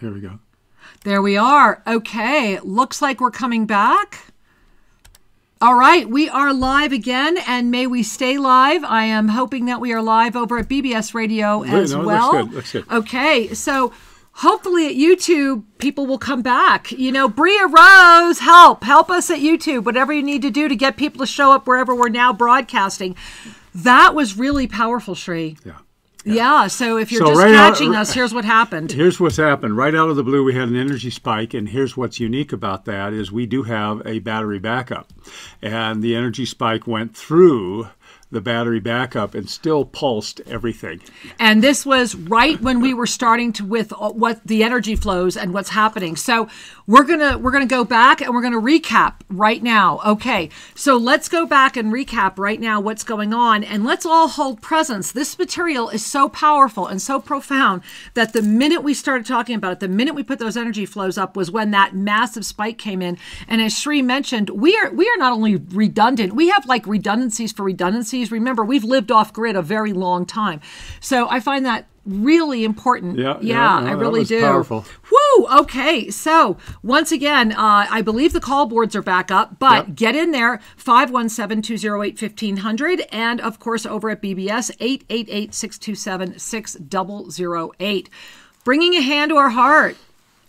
here we go. There we are. Okay, looks like we're coming back. All right, we are live again, and may we stay live. I am hoping that we are live over at BBS Radio as well. Looks good. Okay, so hopefully at YouTube, people will come back. You know, Bria Rose, help us at YouTube, whatever you need to do to get people to show up wherever we're now broadcasting. That was really powerful, Shri. Yeah, so if you're just catching us, here's what happened. Here's what's happened. Right out of the blue, we had an energy spike, and here's what's unique about that is we do have a battery backup. And the energy spike went through the battery backup and still pulsed everything. And this was right when we were starting to with what the energy flows and what's happening. So we're gonna go back and we're gonna recap right now. Okay, so let's go back and recap right now what's going on, and let's all hold presence. This material is so powerful and so profound that the minute we started talking about it, the minute we put those energy flows up, was when that massive spike came in. And as Shri mentioned, we are not only redundant, we have like redundancies for redundancies. Remember, we've lived off grid a very long time. So I find that really important. Yeah, I really do. Powerful. Woo! Okay, so once again, I believe the call boards are back up, but get in there, 517-208-1500, and of course over at BBS, 888-627-6008. Bringing a hand to our heart,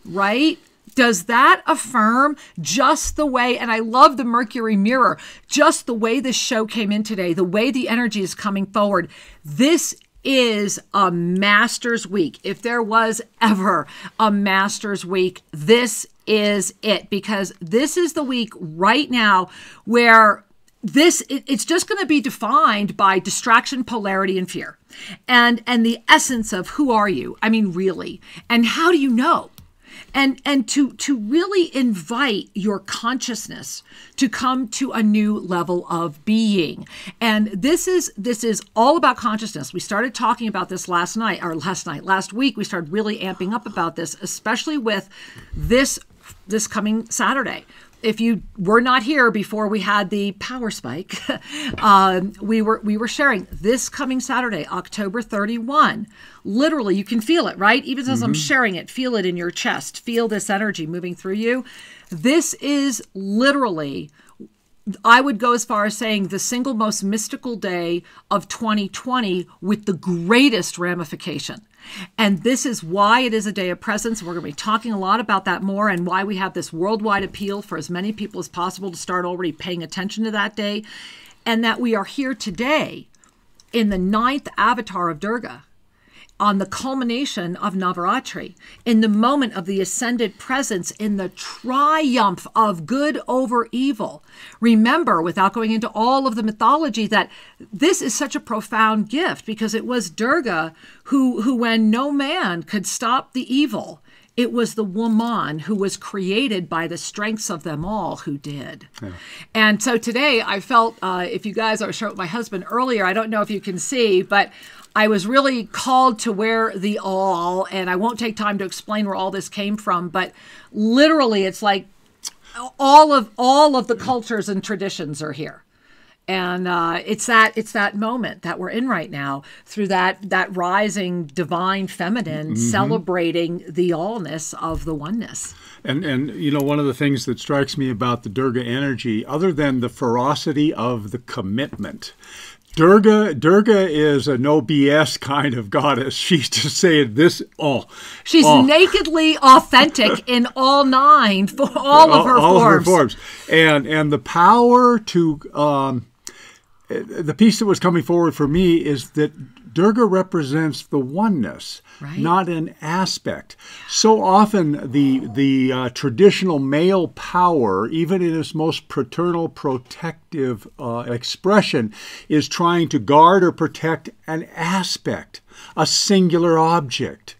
right? Does that affirm just the way, and I love the Mercury mirror, just the way this show came in today, the way the energy is coming forward. This is a master's week. If there was ever a master's week, this is it, because this is the week right now where it's just going to be defined by distraction, polarity, and fear. And the essence of who are you? I mean, really. And how do you know? And to really invite your consciousness to come to a new level of being. And this is all about consciousness. We started talking about this last week, we started really amping up about this, especially with this coming Saturday. If you were not here before we had the power spike, we were sharing this coming Saturday, October 31. Literally, you can feel it, right? Even as I'm sharing it, feel it in your chest. Feel this energy moving through you. This is literally, I would go as far as saying, the single most mystical day of 2020 with the greatest ramification. And this is why it is a day of presence. We're going to be talking a lot about that more, and why we have this worldwide appeal for as many people as possible to start already paying attention to that day. And that we are here today in the 9th avatar of Durga, on the culmination of Navaratri, in the moment of the ascended presence, in the triumph of good over evil. Remember, without going into all of the mythology, that this is such a profound gift, because it was Durga who when no man could stop the evil, it was the woman who was created by the strengths of them all who did. Yeah. And so today I felt, if you guys, I was sharing with my husband earlier, I don't know if you can see, but I was really called to wear the all, and I won't take time to explain where all this came from, but literally it's like all of the cultures and traditions are here. And it's that moment that we're in right now, through that rising divine feminine celebrating the allness of the oneness. And you know, one of the things that strikes me about the Durga energy, other than the ferocity of the commitment, Durga is a no BS kind of goddess. She's just saying this all. She's nakedly authentic in all nine, all of her forms. And the power to, the piece that was coming forward for me is that Durga represents the oneness, right, not an aspect. So often the traditional male power, even in its most paternal protective expression, is trying to guard or protect an aspect, a singular object,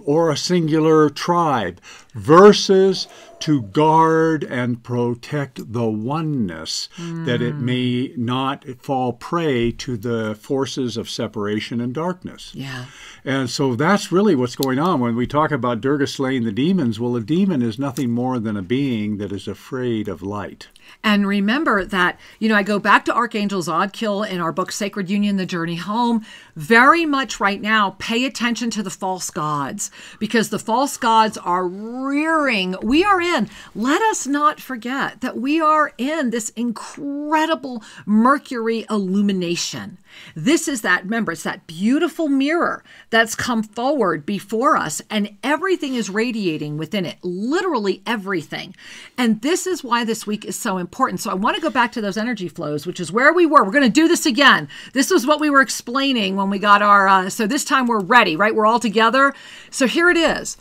or a singular tribe, versus to guard and protect the oneness, that it may not fall prey to the forces of separation and darkness. Yeah. And so that's really what's going on when we talk about Durga slaying the demons. Well, a demon is nothing more than a being that is afraid of light. And remember that, I go back to Archangel Zodkiel in our book, Sacred Union, The Journey Home. Very much right now, pay attention to the false gods, because the false gods are rearing. We are in, let us not forget that we are in this incredible Mercury illumination. This is that, remember, it's that beautiful mirror that's come forward before us, and everything is radiating within it, literally everything. And this is why this week is so important. So I want to go back to those energy flows, which is where we were. We're going to do this again. This was what we were explaining when we got our, so this time we're ready, right? We're all together. So here it is.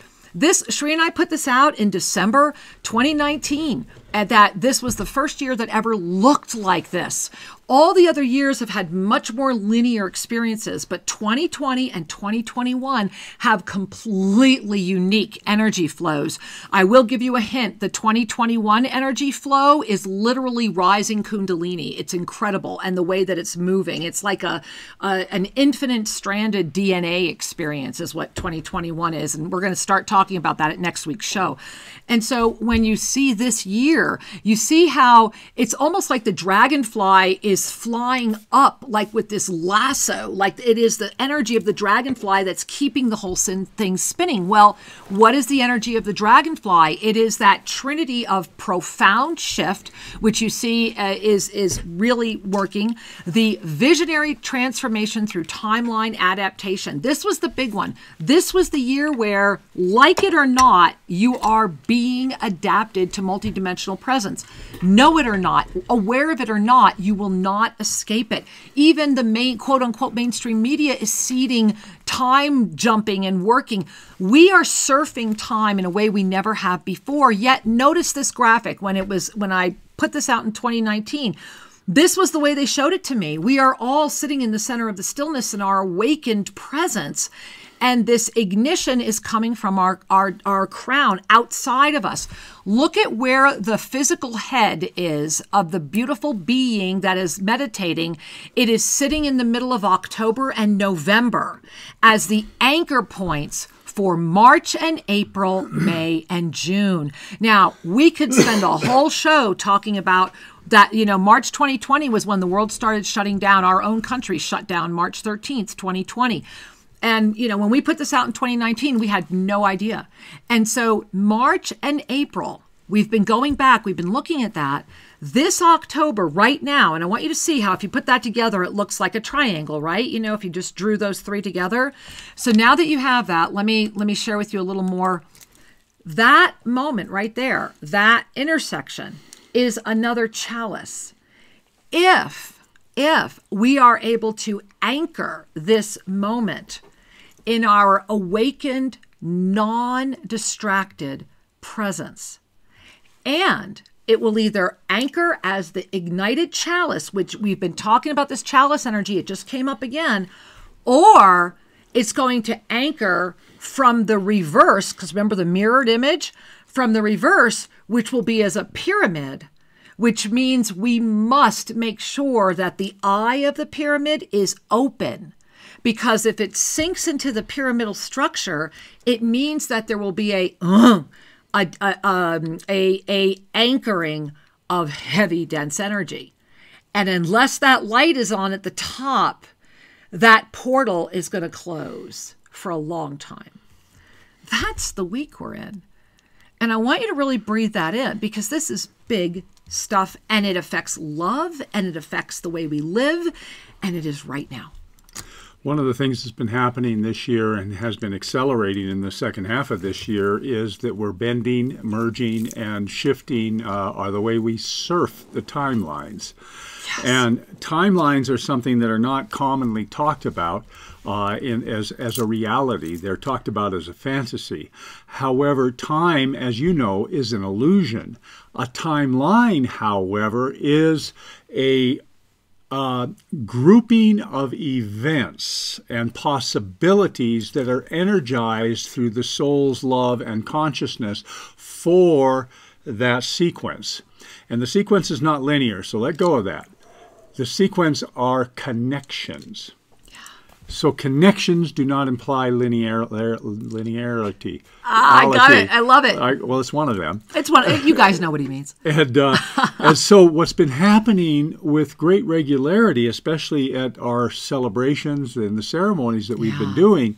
Shri and I put this out in December 2019, and that this was the first year that ever looked like this. All the other years have had much more linear experiences, but 2020 and 2021 have completely unique energy flows. I will give you a hint. The 2021 energy flow is literally rising Kundalini. It's incredible. And the way that it's moving, it's like an infinite stranded DNA experience is what 2021 is. And we're going to start talking about that at next week's show. And so when you see this year, you see how it's almost like the dragonfly is flying up, like with this lasso, like it is the energy of the dragonfly that's keeping the whole thing spinning. Well, what is the energy of the dragonfly? It is that trinity of profound shift, which you see is really working. The visionary transformation through timeline adaptation. This was the big one. This was the year where, like it or not, you are being adapted to multidimensional presence. Know it or not, aware of it or not, you will not escape it. Even the main, quote unquote, mainstream media is seeding time jumping and working. We are surfing time in a way we never have before. Yet notice this graphic when I put this out in 2019. This was the way they showed it to me. We are all sitting in the center of the stillness in our awakened presence. And this ignition is coming from our crown outside of us. Look at where the physical head is of the beautiful being that is meditating. It is sitting in the middle of October and November as the anchor points for March and April, May and June. Now, we could spend a whole show talking about that. March 2020 was when the world started shutting down. Our own country shut down March 13th, 2020. And, when we put this out in 2019, we had no idea. And so March and April, we've been going back, we've been looking at that. This October right now, and I want you to see how if you put that together, it looks like a triangle, right? If you just drew those three together. So now that you have that, let me share with you a little more. That moment right there, that intersection is another chalice. If we are able to anchor this moment in our awakened, non-distracted presence, and it will either anchor as the ignited chalice, which we've been talking about this chalice energy, it just came up again, or it's going to anchor from the reverse, because remember the mirrored image, from the reverse, which will be as a pyramid, which means we must make sure that the eye of the pyramid is open. Because if it sinks into the pyramidal structure, it means that there will be a anchoring of heavy, dense energy. And unless that light is on at the top, that portal is going to close for a long time. That's the week we're in. And I want you to really breathe that in, because this is big stuff, and it affects love, and it affects the way we live, and it is right now. One of the things that's been happening this year and has been accelerating in the second half of this year is that we're bending, merging, and shifting the way we surf the timelines. Yes. And timelines are something that are not commonly talked about as a reality. They're talked about as a fantasy. However, time, as you know, is an illusion. A timeline, however, is a grouping of events and possibilities that are energized through the soul's love and consciousness for that sequence. And the sequence is not linear, so let go of that. The sequence are connections. So connections do not imply linearity. I got it. I love it. Well, it's one of them. It's one. You guys know what he means. And so what's been happening with great regularity, especially at our celebrations and the ceremonies that we've been doing,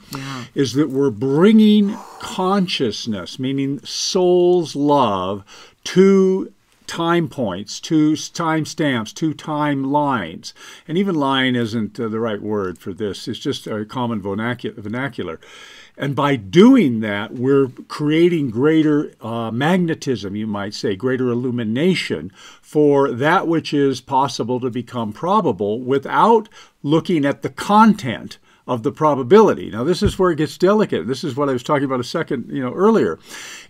is that we're bringing consciousness, meaning soul's love, to time points, to time stamps, to timelines. And even line isn't the right word for this. It's just a common vernacular. And by doing that, we're creating greater magnetism, you might say, greater illumination for that which is possible to become probable without looking at the content of the probability. Now, this is where it gets delicate. This is what I was talking about a second, earlier,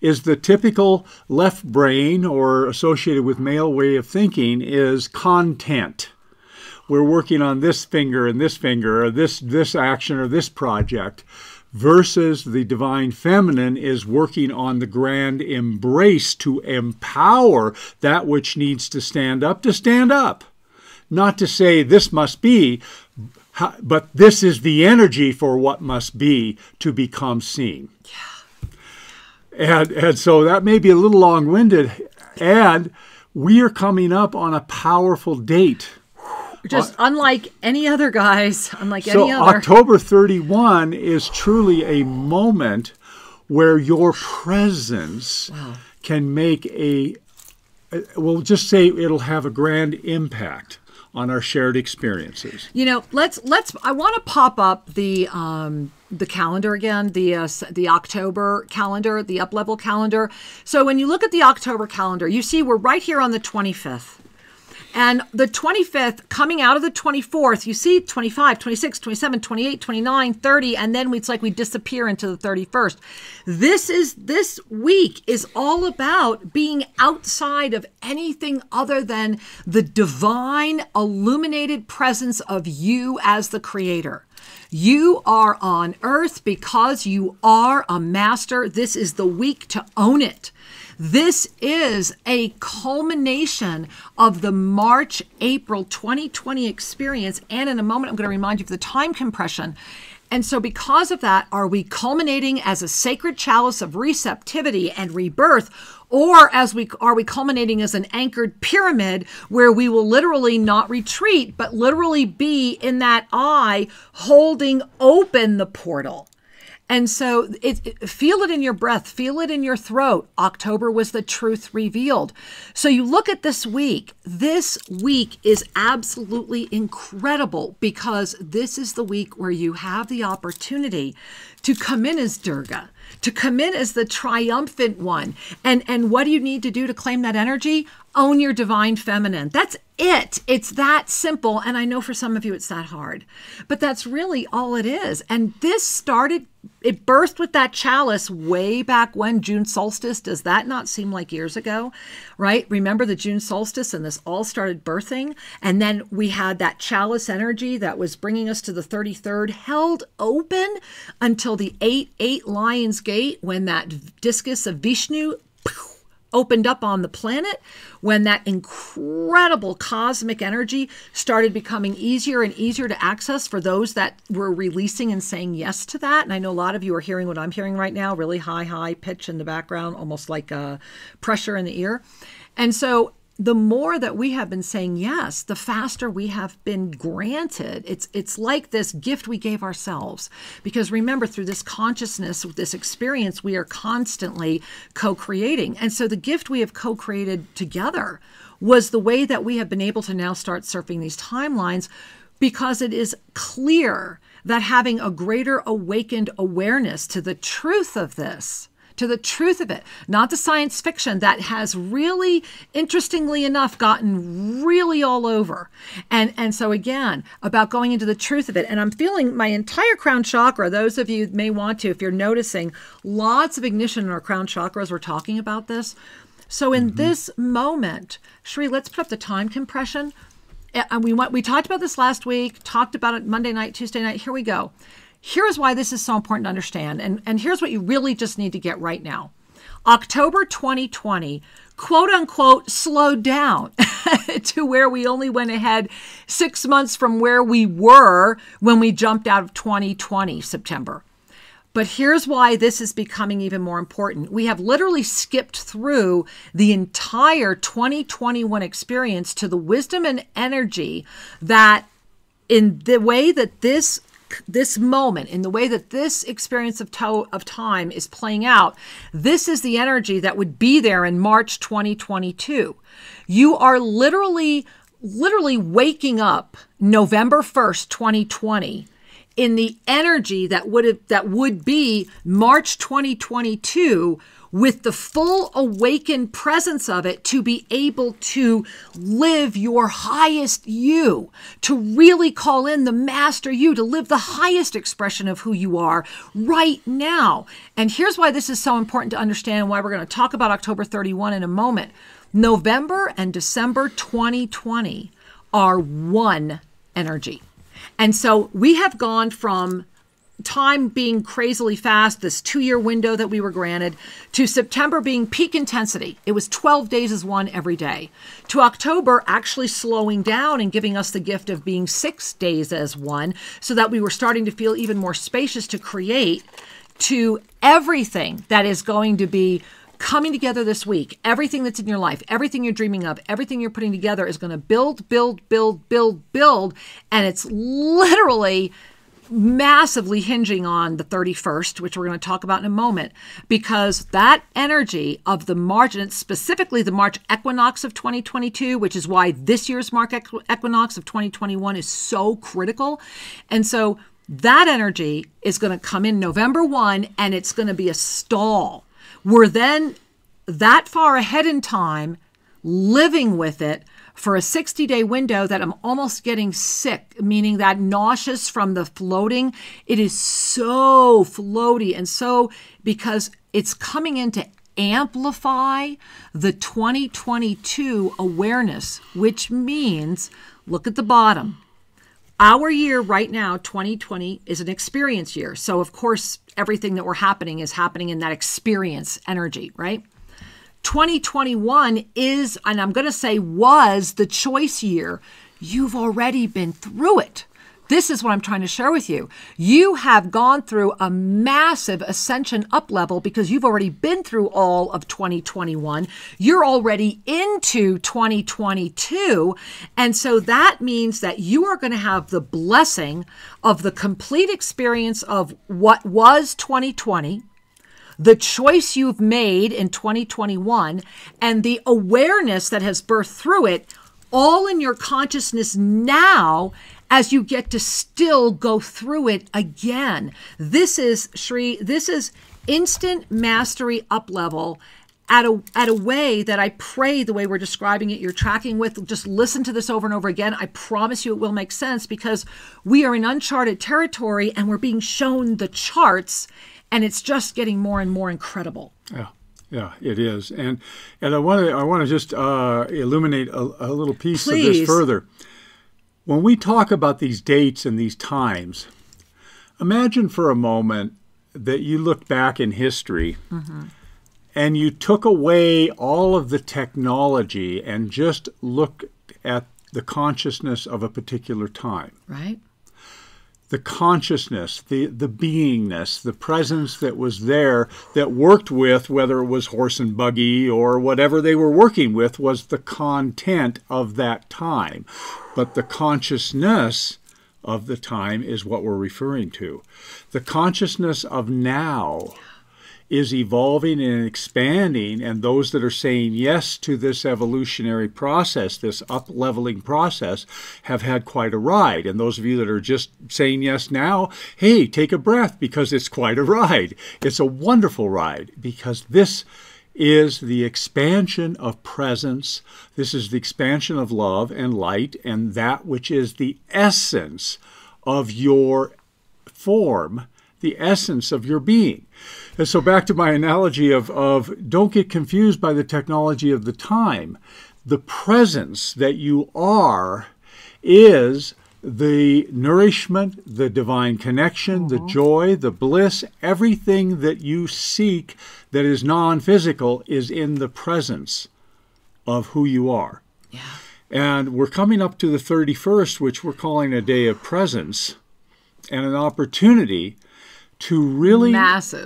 is the typical left brain or associated with male way of thinking is content. We're working on this finger, or this action, or this project, versus the divine feminine is working on the grand embrace to empower that which needs to stand up, not to say this must be, but this is the energy for what must be to become seen. And so that may be a little long-winded, and we are coming up on a powerful date. Just unlike any other, guys. Unlike any other. So October 31 is truly a moment where your presence can make we'll just say it'll have a grand impact on our shared experiences. I want to pop up the calendar again, the October calendar, the up-level calendar. So when you look at the October calendar, you see we're right here on the 25th. And the 25th, coming out of the 24th, you see 25, 26, 27, 28, 29, 30, and then it's like we disappear into the 31st. This week is all about being outside of anything other than the divine illuminated presence of you as the creator. You are on earth because you are a master. This is the week to own it. This is a culmination of the March-April 2020 experience. And in a moment, I'm going to remind you of the time compression. And so because of that, are we culminating as a sacred chalice of receptivity and rebirth? Or are we culminating as an anchored pyramid where we will literally not retreat, but literally be in that eye holding open the portal? And so feel it in your breath, feel it in your throat. October was the truth revealed. So you look at this week. This week is absolutely incredible because this is the week where you have the opportunity to come in as Durga, to come in as the triumphant one. And what do you need to do to claim that energy? Own your divine feminine. That's it. It's that simple. And I know for some of you it's that hard, but that's really all it is. And this it birthed with that chalice way back when, June solstice. Does that not seem like years ago, right? Remember the June solstice and this all started birthing. And then we had that chalice energy that was bringing us to the 33rd, held open until the 8 Lions Gate, when that discus of Vishnu opened up on the planet, when that incredible cosmic energy started becoming easier and easier to access for those that were releasing and saying yes to that. And I know a lot of you are hearing what I'm hearing right now, really high pitch in the background, almost like pressure in the ear. And so the more that we have been saying yes, the faster we have been granted. It's like this gift we gave ourselves. Because remember, through this consciousness, this experience, we are constantly co-creating. And so the gift we have co-created together was the way that we have been able to now start surfing these timelines, because it is clear that having a greater awakened awareness to the truth of this, to the truth of it, not the science fiction that has really, interestingly enough, gotten really all over. And so again, about going into the truth of it. And I'm feeling my entire crown chakra, those of you may want to, if you're noticing, lots of ignition in our crown chakras. We're talking about this. So in this moment, Shri, let's put up the time compression. And we talked about this last week, talked about it Monday night, Tuesday night. Here we go. Here's why this is so important to understand. And here's what you really just need to get right now. October 2020, quote unquote, slowed down to where we only went ahead 6 months from where we were when we jumped out of 2020 September. But here's why this is becoming even more important. We have literally skipped through the entire 2021 experience to the wisdom and energy that in the way that this moment, in the way that this experience of time is playing out, this is the energy that would be there in March 2022. You are literally waking up November 1st, 2020, in the energy that would be March 2022, with the full awakened presence of it, to be able to live your highest you, to really call in the master you, to live the highest expression of who you are right now. And here's why this is so important to understand, and why we're going to talk about October 31 in a moment. November and December 2020 are one energy. And so we have gone from time being crazily fast, this 2-year window that we were granted, to September being peak intensity. It was 12 days as one every day. To October actually slowing down and giving us the gift of being 6 days as one, so that we were starting to feel even more spacious to create, to everything that is going to be coming together this week. Everything that's in your life, everything you're dreaming of, everything you're putting together is going to build. And it's literally massively hinging on the 31st, which we're going to talk about in a moment, because that energy of the March, and it's specifically the March equinox of 2022, which is why this year's March equinox of 2021 is so critical. And so that energy is going to come in November 1, and it's going to be a stall. We're then that far ahead in time, living with it for a 60-day window that I'm almost getting sick, meaning that nauseous from the floating. It is so floaty, and so because it's coming in to amplify the 2022 awareness, which means, look at the bottom. Our year right now, 2020, is an experience year. So, of course, everything that we're happening is happening in that experience energy, right? 2021 is, and I'm going to say was, the choice year. You've already been through it. This is what I'm trying to share with you. You have gone through a massive ascension up level because you've already been through all of 2021. You're already into 2022. And so that means that you are going to have the blessing of the complete experience of what was 2020, the choice you've made in 2021, and the awareness that has birthed through it, all in your consciousness now, as you get to still go through it again. This is, Shri, this is instant mastery up level at a way that I pray the way we're describing it, you're tracking with. Just listen to this over and over again. I promise you it will make sense, because we are in uncharted territory and we're being shown the charts, and it's just getting more and more incredible. Yeah, it is. And I want to just illuminate a little piece of this further. When we talk about these dates and these times, imagine for a moment that you look back in history and you took away all of the technology and just looked at the consciousness of a particular time. Right. The consciousness, the beingness, the presence that was there that worked with, whether it was horse and buggy or whatever they were working with, was the content of that time. But the consciousness of the time is what we're referring to. The consciousness of now is evolving and expanding, and those that are saying yes to this evolutionary process, this up-leveling process, have had quite a ride. And those of you that are just saying yes now, hey, take a breath, because it's quite a ride. It's a wonderful ride, because this is the expansion of presence. This is the expansion of love and light, and that which is the essence of your form, the essence of your being. And so back to my analogy of don't get confused by the technology of the time. The presence that you are is the nourishment, the divine connection, the joy, the bliss, everything that you seek that is non-physical is in the presence of who you are. Yeah. And we're coming up to the 31st, which we're calling a day of presence, and an opportunity to really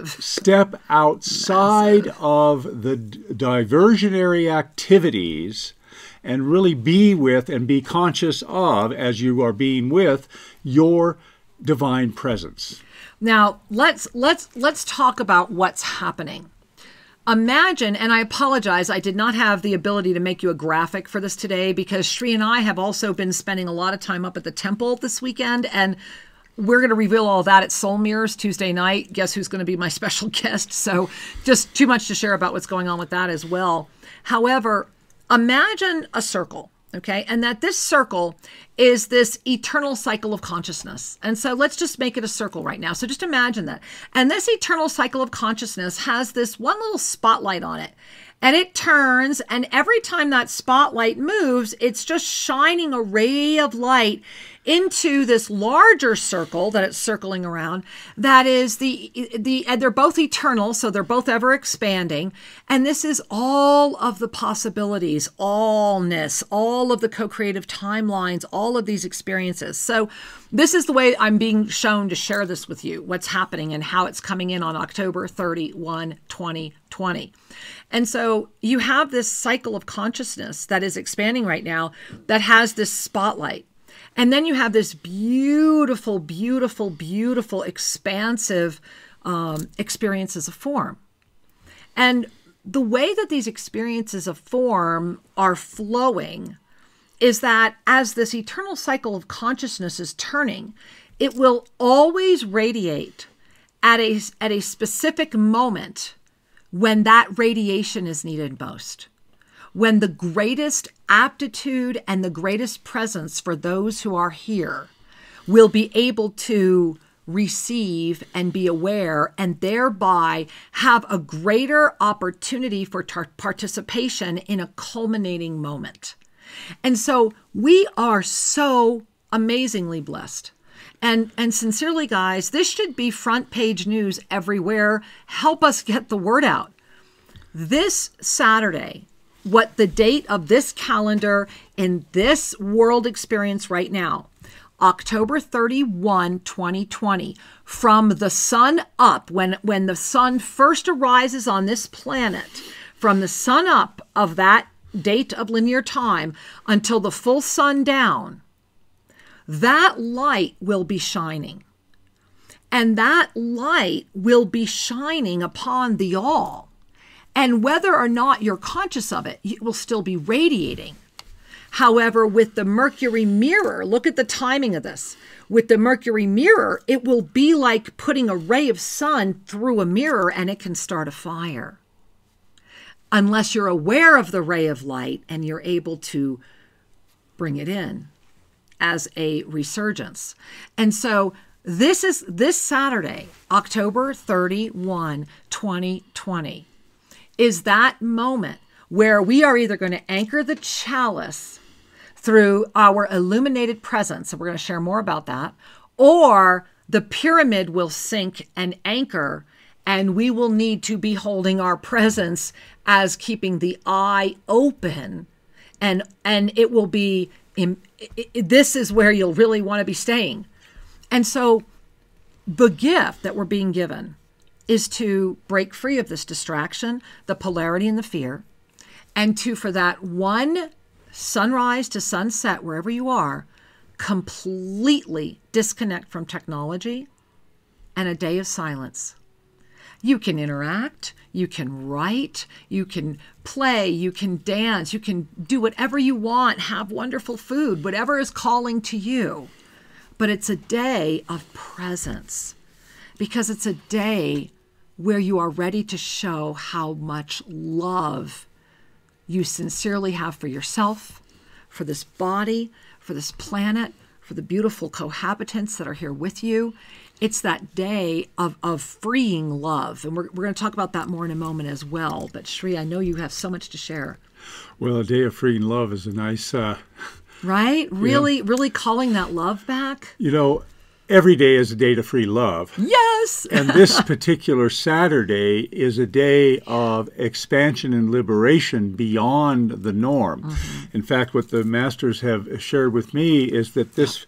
step outside of the diversionary activities and really be with and be conscious of, as you are being with, your divine presence. Now, let's talk about what's happening. Imagine, and I apologize, I did not have the ability to make you a graphic for this today because Shri and I have also been spending a lot of time up at the temple this weekend, and we're going to reveal all that at Soul Mirrors Tuesday night. Guess who's going to be my special guest? So just too much to share about what's going on with that as well. However, imagine a circle, okay? And that this circle is this eternal cycle of consciousness. And so let's just make it a circle right now. So just imagine that. And this eternal cycle of consciousness has this one little spotlight on it. And it turns, and every time that spotlight moves, it's just shining a ray of light into this larger circle that it's circling around. That is and they're both eternal, so they're both ever expanding. And this is all of the possibilities, allness, all of the co-creative timelines, all of these experiences. So this is the way I'm being shown to share this with you, what's happening and how it's coming in on October 31, 2020. And so you have this cycle of consciousness that is expanding right now that has this spotlight. And then you have this beautiful, beautiful, beautiful, expansive experiences of form. And the way that these experiences of form are flowing is that as this eternal cycle of consciousness is turning, it will always radiate at a specific moment when that radiation is needed most, when the greatest aptitude and the greatest presence for those who are here will be able to receive and be aware and thereby have a greater opportunity for participation in a culminating moment. And so we are so amazingly blessed. And sincerely, guys, this should be front page news everywhere. Help us get the word out. This Saturday, what the date of this calendar in this world experience right now, October 31, 2020, from the sun up, when the sun first arises on this planet, from the sun up of that date of linear time until the full sun down, that light will be shining. And that light will be shining upon the all. And whether or not you're conscious of it, it will still be radiating. However, with the Mercury mirror, look at the timing of this. With the Mercury mirror, it will be like putting a ray of sun through a mirror and it can start a fire. Unless you're aware of the ray of light and you're able to bring it in as a resurgence. And so this Saturday, October 31, 2020, is that moment where we are either going to anchor the chalice through our illuminated presence, and we're going to share more about that, or the pyramid will sink and anchor, and we will need to be holding our presence as keeping the eye open, and it will be, this is where you'll really want to be staying. And so the gift that we're being given is to break free of this distraction, the polarity and the fear, and to, for that one sunrise to sunset, wherever you are, completely disconnect from technology and a day of silence. You can interact, you can write, you can play, you can dance, you can do whatever you want, have wonderful food, whatever is calling to you. But it's a day of presence, because it's a day where you are ready to show how much love you sincerely have for yourself, for this body, for this planet, for the beautiful cohabitants that are here with you. It's that day of freeing love. And we're going to talk about that more in a moment as well. But Shri, I know you have so much to share. Well, a day of freeing love is a nice Right? Really, really calling that love back. You know, every day is a day to free love. Yes. And this particular Saturday is a day of expansion and liberation beyond the norm. In fact, what the masters have shared with me is that this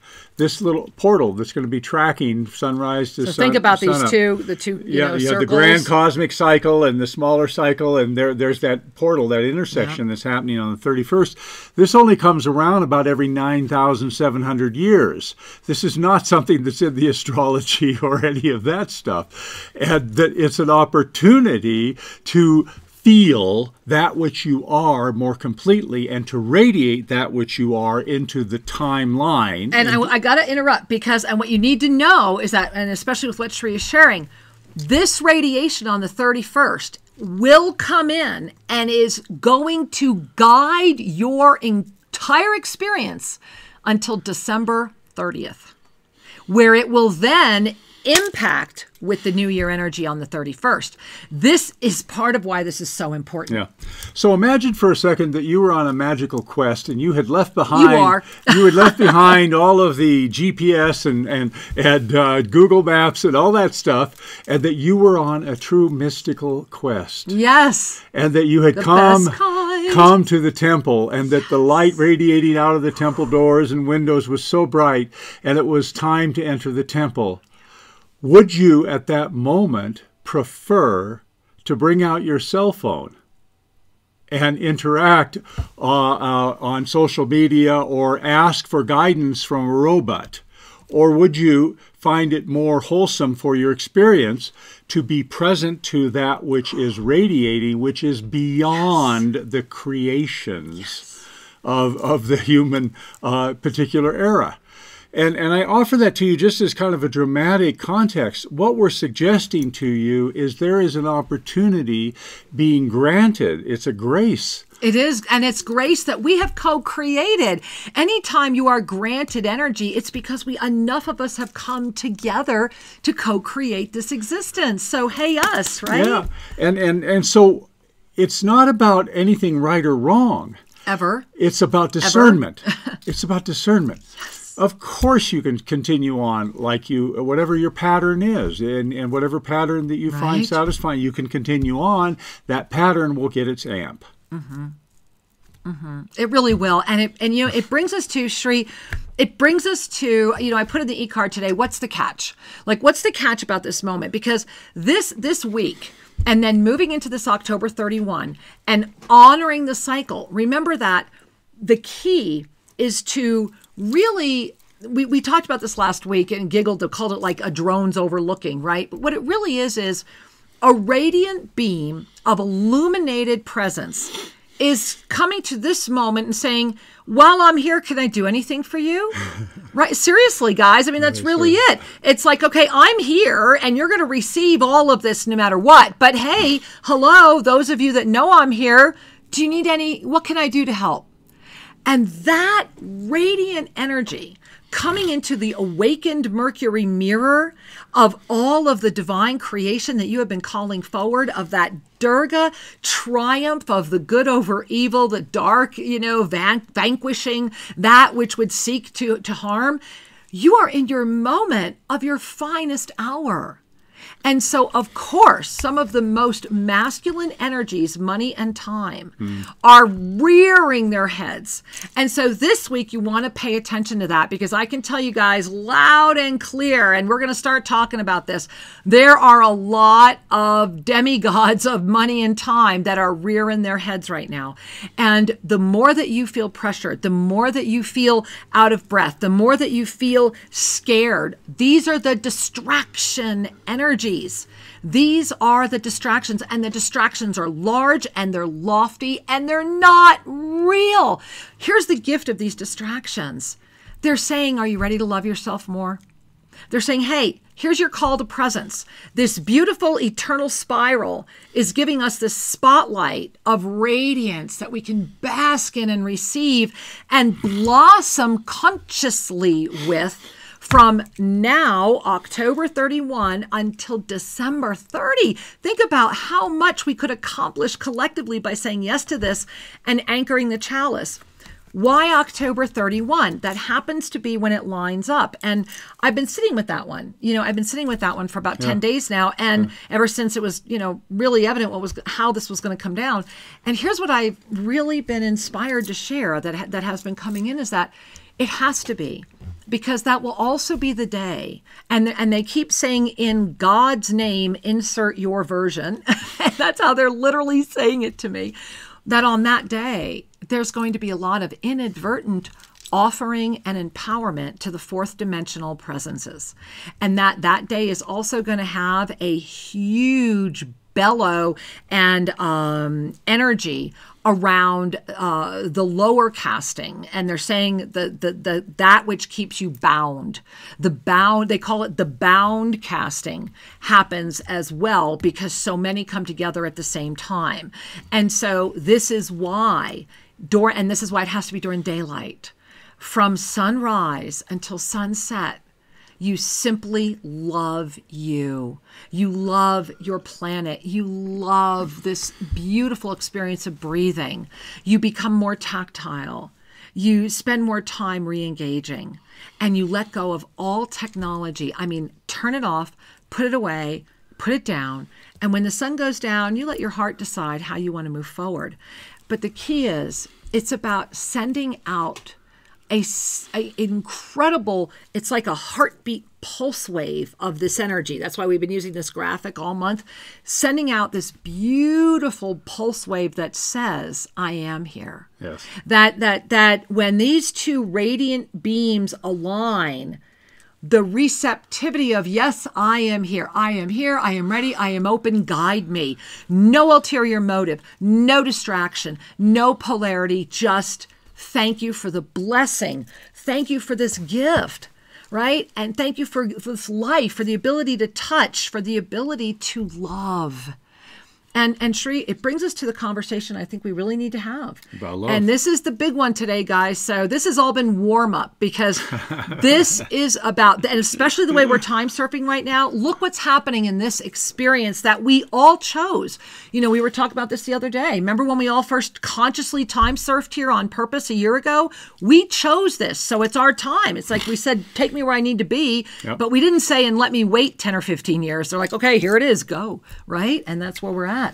little portal that's going to be tracking sunrise to sun. So think about these sunup. the two You have circles. the grand cosmic cycle and the smaller cycle, and there's that portal, that intersection that's happening on the 31st. This only comes around about every 9,700 years. This is not something that's in the astrology or any of that stuff. And that it's an opportunity to feel that which you are more completely and to radiate that which you are into the timeline. And I got to interrupt because, and what you need to know is that, and especially with what Sri is sharing, this radiation on the 31st will come in and is going to guide your entire experience until December 30th, where it will then impact with the New Year energy on the 31st. This is part of why this is so important. Yeah. So imagine for a second that you were on a magical quest and you had left behind you had left behind all of the GPS and Google Maps and all that stuff, and that you were on a true mystical quest. Yes. And that you had come to the temple, and that the light radiating out of the temple doors and windows was so bright, and it was time to enter the temple. Would you, at that moment, prefer to bring out your cell phone and interact on social media or ask for guidance from a robot? Or would you find it more wholesome for your experience to be present to that which is radiating, which is beyond the creations of the human particular era? And I offer that to you just as kind of a dramatic context. What we're suggesting to you is there is an opportunity being granted. It's a grace. It is, and it's grace that we have co-created. Anytime you are granted energy, it's because enough of us have come together to co-create this existence. So hey us, right? Yeah, and so it's not about anything right or wrong. Ever. It's about discernment. It's about discernment. Yes. Of course you can continue on like whatever your pattern is, and whatever pattern that you find satisfying, you can continue on. That pattern will get its amp. It really will. And it brings us to, Sri, it brings us to, I put in the e-card today, what's the catch? Like, what's the catch about this moment? Because this week, and then moving into this October 31 and honoring the cycle, remember that the key is to really, we talked about this last week and giggled, called it like a drone's overlooking, right? But what it really is a radiant beam of illuminated presence is coming to this moment and saying, while I'm here, can I do anything for you? Right? Seriously, guys. I mean, that's really it. It's like, okay, I'm here and you're going to receive all of this no matter what. But hey, hello, those of you that know I'm here, do you need what can I do to help? And that radiant energy coming into the awakened Mercury mirror of all of the divine creation that you have been calling forward, of that Durga triumph of the good over evil, the dark, vanquishing that which would seek to harm. You are in your moment of your finest hour. And so, of course, some of the most masculine energies, money and time, are rearing their heads. And so this week, you want to pay attention to that, because I can tell you guys loud and clear, and we're going to start talking about this, there are a lot of demigods of money and time that are rearing their heads right now. And the more that you feel pressured, the more that you feel out of breath, the more that you feel scared, these are the distraction energies. These are the distractions, and the distractions are large and they're lofty and they're not real. Here's the gift of these distractions. They're saying, are you ready to love yourself more? They're saying, hey, here's your call to presence. This beautiful eternal spiral is giving us this spotlight of radiance that we can bask in and receive and blossom consciously with from now, October 31, until December 30. Think about how much we could accomplish collectively by saying yes to this and anchoring the chalice. Why October 31? That happens to be when it lines up. And I've been sitting with that one. I've been sitting with that one for about 10 days now. And ever since it was, really evident how this was going to come down. And here's what I've really been inspired to share that has been coming in is that it has to be. Because that will also be the day. And they keep saying, in God's name, insert your version. And that's how they're literally saying it to me. That on that day, there's going to be a lot of inadvertent offering and empowerment to the fourth dimensional presences. And that day is also going to have a huge bellow and energy around the lower casting, and they're saying that which keeps you bound. They call it the bound casting happens as well because so many come together at the same time. And so this is why it has to be during daylight. From sunrise until sunset, you simply love you. You love your planet. You love this beautiful experience of breathing. You become more tactile. You spend more time re-engaging. And you let go of all technology. I mean, turn it off, put it away, put it down. And when the sun goes down, you let your heart decide how you want to move forward. But the key is, it's about sending out a incredible, it's like a heartbeat pulse wave of this energy. That's why we've been using this graphic all month, sending out this beautiful pulse wave that says, I am here. Yes. That when these two radiant beams align, the receptivity of, yes, I am here, I am ready, I am open, guide me. No ulterior motive, no distraction, no polarity, just thank you for the blessing. Thank you for this gift, right? And thank you for this life, for the ability to touch, for the ability to love. And Shri, it brings us to the conversation I think we really need to have. About love. And this is the big one today, guys. So this has all been warm up because this is about, and especially the way we're time surfing right now, look what's happening in this experience that we all chose. We were talking about this the other day. Remember when we all first consciously time surfed here on purpose a year ago? We chose this. So it's our time. It's like we said, take me where I need to be. Yep. But we didn't say, and let me wait 10 or 15 years. They're like, okay, here it is, go. Right? And that's where we're at.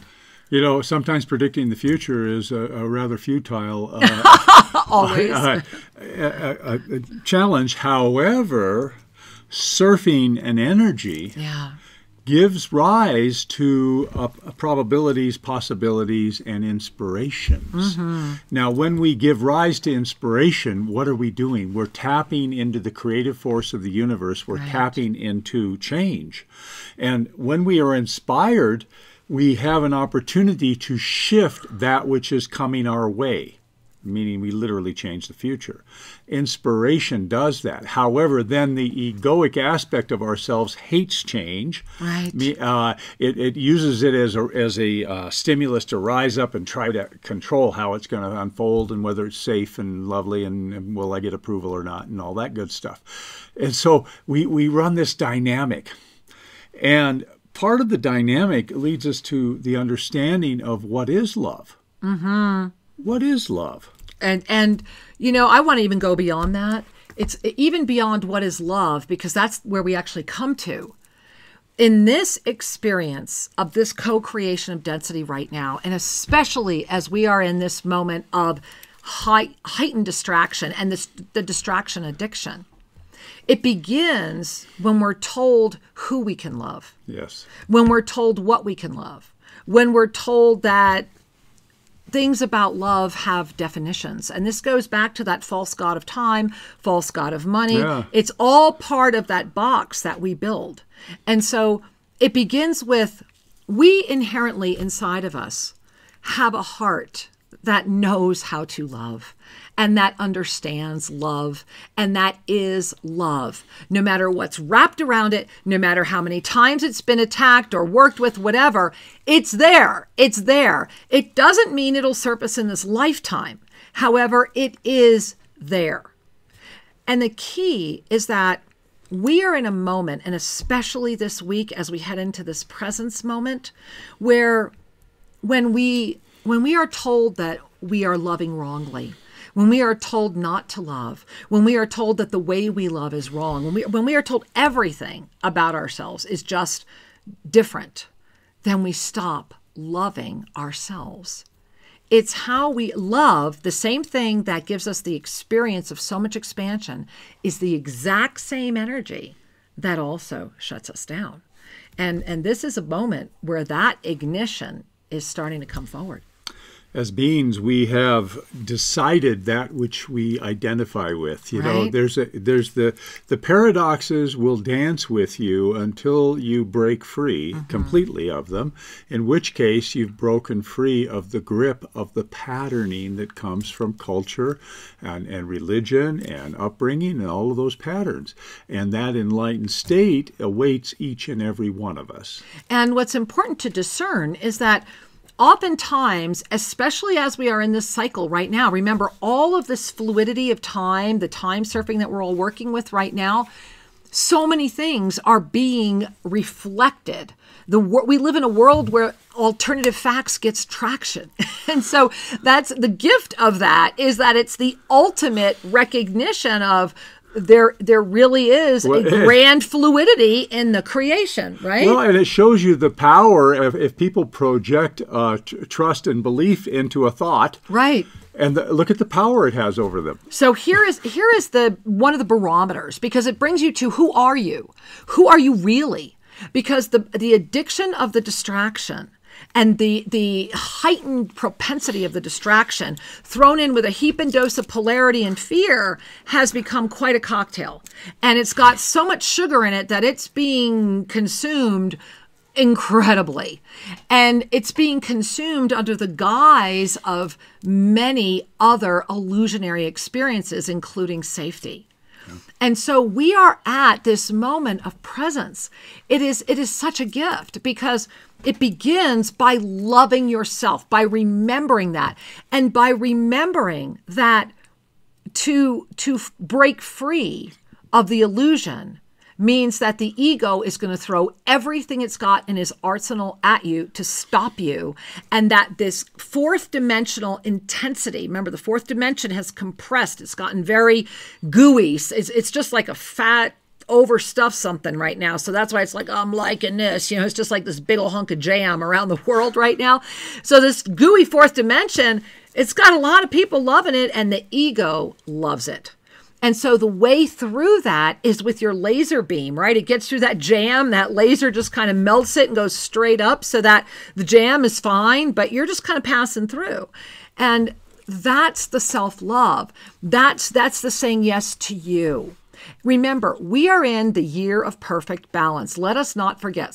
Sometimes predicting the future is a rather futile always challenge. However, surfing an energy gives rise to probabilities, possibilities, and inspirations. Mm-hmm. Now, when we give rise to inspiration, what are we doing? We're tapping into the creative force of the universe. We're tapping into change. And when we are inspired, we have an opportunity to shift that which is coming our way, meaning we literally change the future. Inspiration does that. However, then the egoic aspect of ourselves hates change. Right. It uses it as a stimulus to rise up and try to control how it's going to unfold and whether it's safe and lovely and will I get approval or not and all that good stuff. And so we run this dynamic. And part of the dynamic leads us to the understanding of what is love. Mm-hmm. What is love? And I want to even go beyond that. It's even beyond what is love, because that's where we actually come to. In this experience of this co-creation of density right now, and especially as we are in this moment of heightened distraction and the distraction addiction, it begins when we're told who we can love. Yes. When we're told what we can love. When we're told that things about love have definitions. And this goes back to that false god of time, false god of money. Yeah. It's all part of that box that we build. And so it begins with, we inherently inside of us have a heart that knows how to love and that understands love, and that is love. No matter what's wrapped around it, no matter how many times it's been attacked or worked with, whatever, it's there. It's there. It doesn't mean it'll surface in this lifetime. However, it is there. And the key is that we are in a moment, and especially this week as we head into this presence moment, where when we are told that we are loving wrongly, when we are told not to love, when we are told that the way we love is wrong, when we are told everything about ourselves is just different, then we stop loving ourselves. It's how we love, the same thing that gives us the experience of so much expansion, is the exact same energy that also shuts us down. And this is a moment where that ignition is starting to come forward. As beings, we have decided that which we identify with. You know, there's the paradoxes will dance with you until you break free completely of them, in which case you've broken free of the grip of the patterning that comes from culture and religion and upbringing and all of those patterns. And that enlightened state awaits each and every one of us. And what's important to discern is that oftentimes, especially as we are in this cycle right now, remember all of this fluidity of time, the time surfing that we're all working with right now, so many things are being reflected. We live in a world where alternative facts gets traction. And so that's the gift of that, is that it's the ultimate recognition of there really is a grand fluidity in the creation, right? Well, and it shows you the power if people project trust and belief into a thought. Right. And look at the power it has over them. So here is the one of the barometers, because it brings you to who are you? Who are you really? Because the addiction of the distraction and the heightened propensity of the distraction thrown in with a heap and dose of polarity and fear has become quite a cocktail. And it's got so much sugar in it that it's being consumed incredibly. And it's being consumed under the guise of many other illusionary experiences, including safety. And so we are at this moment of presence. It is such a gift, because it begins by loving yourself, by remembering that, and by remembering that to break free of the illusion means that the ego is going to throw everything it's got in his arsenal at you to stop you, and that this fourth dimensional intensity, remember the fourth dimension has compressed, it's gotten very gooey, it's just like a fat overstuffed something right now. So that's why it's like, I'm liking this, it's just like this big old hunk of jam around the world right now. So this gooey fourth dimension, it's got a lot of people loving it, and the ego loves it. And so the way through that is with your laser beam, right? It gets through that jam, that laser just kind of melts it and goes straight up so that the jam is fine, but you're just kind of passing through. And that's the self-love. That's the saying yes to you. Remember, we are in the year of perfect balance. Let us not forget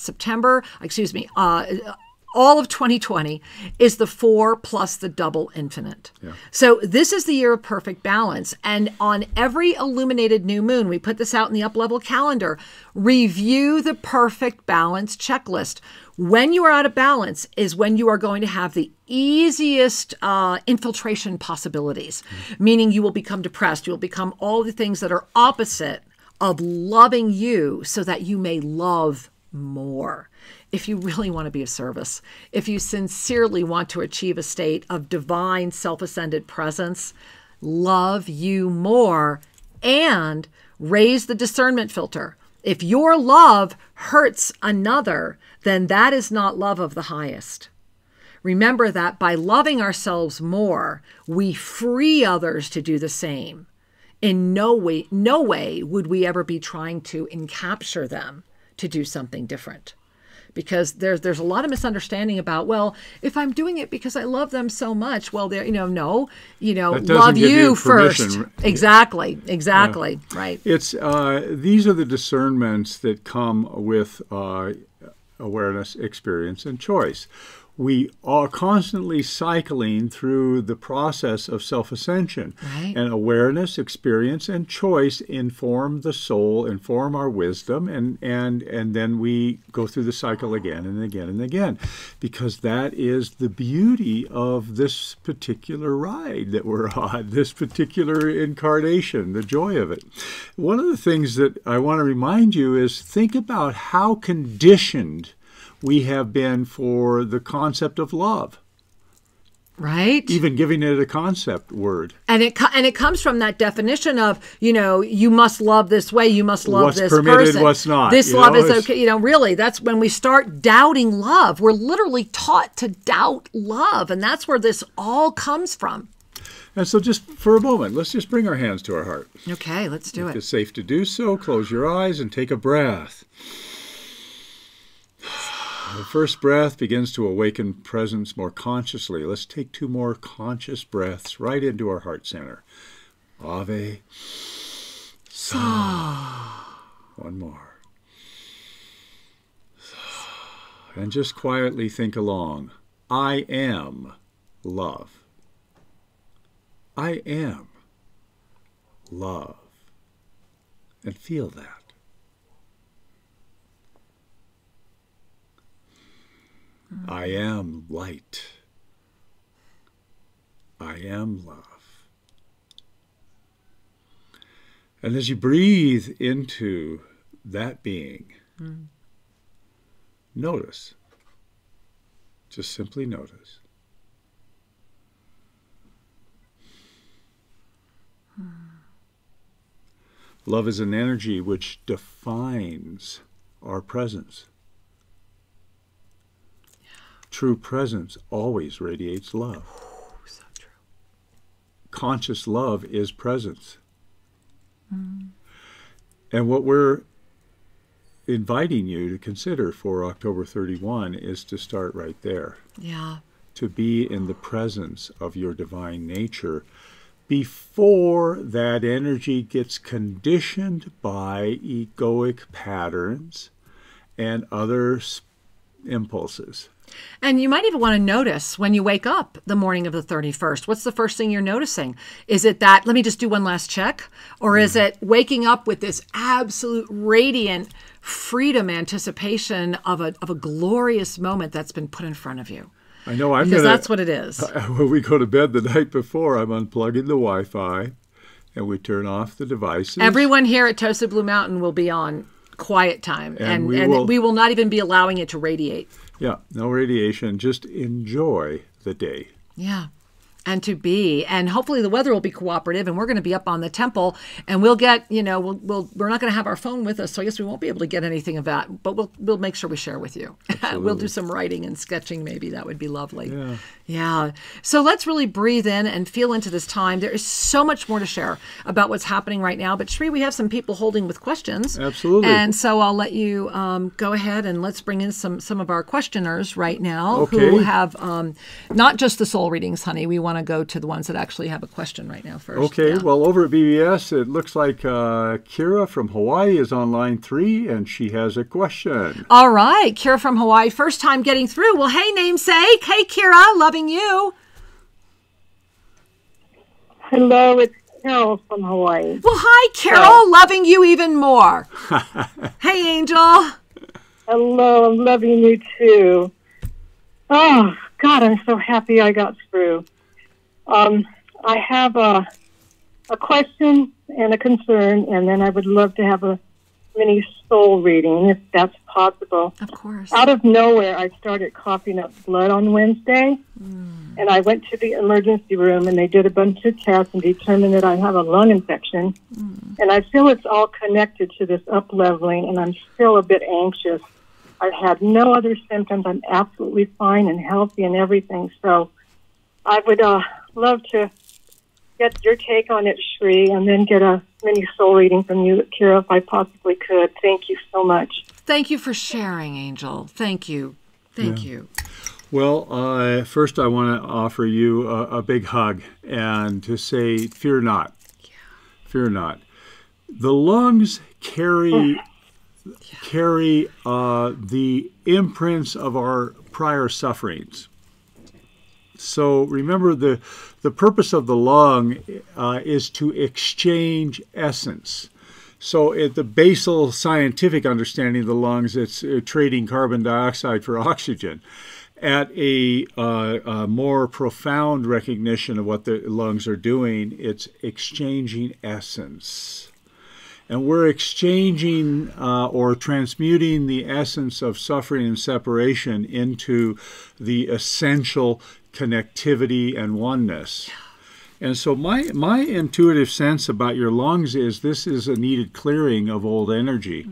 all of 2020 is the 4 plus the double infinite. Yeah. So this is the year of perfect balance. And on every illuminated new moon, we put this out in the up-level calendar, review the perfect balance checklist. When you are out of balance is when you are going to have the easiest infiltration possibilities, meaning you will become depressed. You will become all the things that are opposite of loving you so that you may love more. If you really want to be of service, if you sincerely want to achieve a state of divine self-ascended presence, love you more, and raise the discernment filter. If your love hurts another, then that is not love of the highest. Remember that by loving ourselves more, we free others to do the same. In no way would we ever be trying to encapture them to do something different. Because there's a lot of misunderstanding about, well, if I'm doing it because I love them so much, well, love you first. Exactly, yeah. Right. It's these are the discernments that come with awareness, experience, and choice. We are constantly cycling through the process of self-ascension. Right. And awareness, experience, and choice inform the soul, inform our wisdom, and then we go through the cycle again and again and again. Because that is the beauty of this particular ride that we're on, this particular incarnation, the joy of it. One of the things that I want to remind you is think about how conditioned we have been for the concept of love. Right. Even giving it a concept word. And it comes from that definition of, you must love this way. You must love What's this permitted, person. what's not. This love is okay. Really, that's when we start doubting love. We're literally taught to doubt love. And that's where this all comes from. And so just for a moment, let's just bring our hands to our heart. Okay, let's do it. If it's safe to do so, close your eyes and take a breath. The first breath begins to awaken presence more consciously. Let's take 2 more conscious breaths right into our heart center. Ave. Sa. One more. And just quietly think along. I am love. I am love. And feel that. I am light. I am love. And as you breathe into that being, notice. Just simply notice. Love is an energy which defines our presence. True presence always radiates love. So true. Conscious love is presence. And what we're inviting you to consider for October 31 is to start right there. Yeah. To be in the presence of your divine nature before that energy gets conditioned by egoic patterns and other impulses. And you might even want to notice when you wake up the morning of the 31st, what's the first thing you're noticing? Is it that, let me just do one last check? Or is it waking up with this absolute radiant freedom anticipation of a glorious moment that's been put in front of you? I know because that's what it is. When we go to bed the night before, I'm unplugging the Wi-Fi and we turn off the devices. Everyone here at Toasted Blue Mountain will be on quiet time and we will not even be allowing it to radiate. Yeah, no radiation. Just enjoy the day. Yeah. And to be, and hopefully the weather will be cooperative, and we're going to be up on the temple, and we'll get, we're not going to have our phone with us, so I guess we won't be able to get anything of that, but we'll make sure we share with you. We'll do some writing and sketching, maybe. That would be lovely. Yeah. Yeah. So let's really breathe in and feel into this time. There is so much more to share about what's happening right now, but Sri, we have some people holding with questions. Absolutely. And so I'll let you go ahead and let's bring in some of our questioners right now Okay. who have not just the soul readings, honey. We want to go to the ones that actually have a question right now first. Okay, Yeah. well, over at BBS, it looks like Kira from Hawaii is on line 3, and she has a question. All right, Kira from Hawaii, first time getting through. Well, hey, namesake. Hey, Kira, loving you. Hello, it's Carol from Hawaii. Well, hi, Carol, loving you even more. Hey, Angel. Hello, I'm loving you too. Oh, God, I'm so happy I got through. I have a question and a concern, and then I would love to have a mini soul reading, if that's possible. Of course. Out of nowhere, I started coughing up blood on Wednesday, and I went to the emergency room, and they did a bunch of tests and determined that I have a lung infection. And I feel it's all connected to this up-leveling, and I'm still a bit anxious. I've had no other symptoms. I'm absolutely fine and healthy and everything. So I would love to get your take on it, Sri, and then get a mini soul reading from you, Kira, if I possibly could. Thank you so much. Thank you for sharing, Angel. Thank you. Thank you. Well, first I want to offer you a big hug and to say, fear not. Yeah. Fear not. The lungs carry the imprints of our prior sufferings. So remember, the purpose of the lung is to exchange essence. So at the basal scientific understanding of the lungs, it's trading carbon dioxide for oxygen. At a more profound recognition of what the lungs are doing, it's exchanging essence. And we're exchanging or transmuting the essence of suffering and separation into the essential connectivity and oneness. And so my intuitive sense about your lungs is this is a needed clearing of old energy,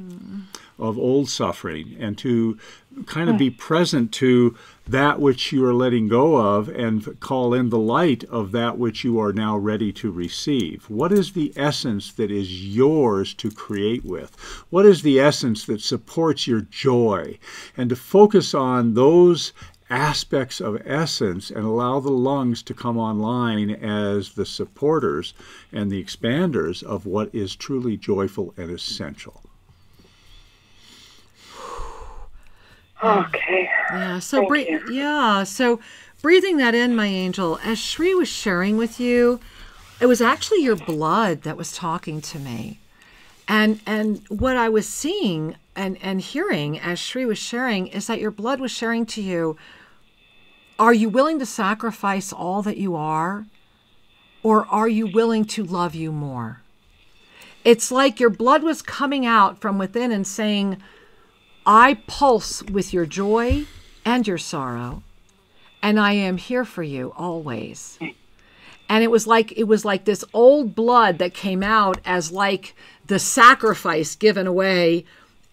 of old suffering, and to kind of be present to that which you are letting go of and call in the light of that which you are now ready to receive. What is the essence that is yours to create with? What is the essence that supports your joy? And to focus on those aspects of essence and allow the lungs to come online as the supporters and the expanders of what is truly joyful and essential. Okay. Yeah. So breathing that in, my angel, as Shri was sharing with you, it was actually your blood that was talking to me. And what I was seeing and hearing as Shri was sharing is that your blood was sharing to you, are you willing to sacrifice all that you are? Or are you willing to love you more? It's like your blood was coming out from within and saying, I pulse with your joy and your sorrow, and I am here for you always. And it was like this old blood that came out as like the sacrifice given away.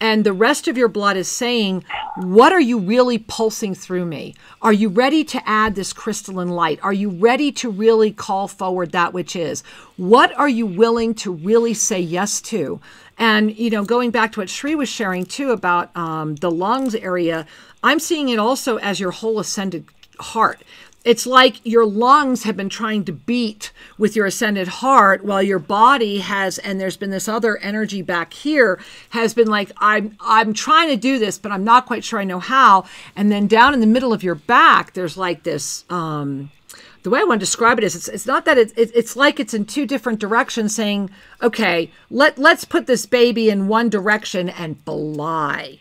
And the rest of your blood is saying, what are you really pulsing through me? Are you ready to add this crystalline light? Are you ready to really call forward that which is? What are you willing to really say yes to? And, going back to what Shri was sharing too about the lungs area, I'm seeing it also as your whole ascended heart. It's like your lungs have been trying to beat with your ascended heart while your body has, and there's been this other energy back here, has been like, I'm trying to do this, but I'm not quite sure I know how. And then down in the middle of your back, there's like this, the way I want to describe it is it's not that it's like it's in two different directions saying, okay, let's put this baby in one direction and fly.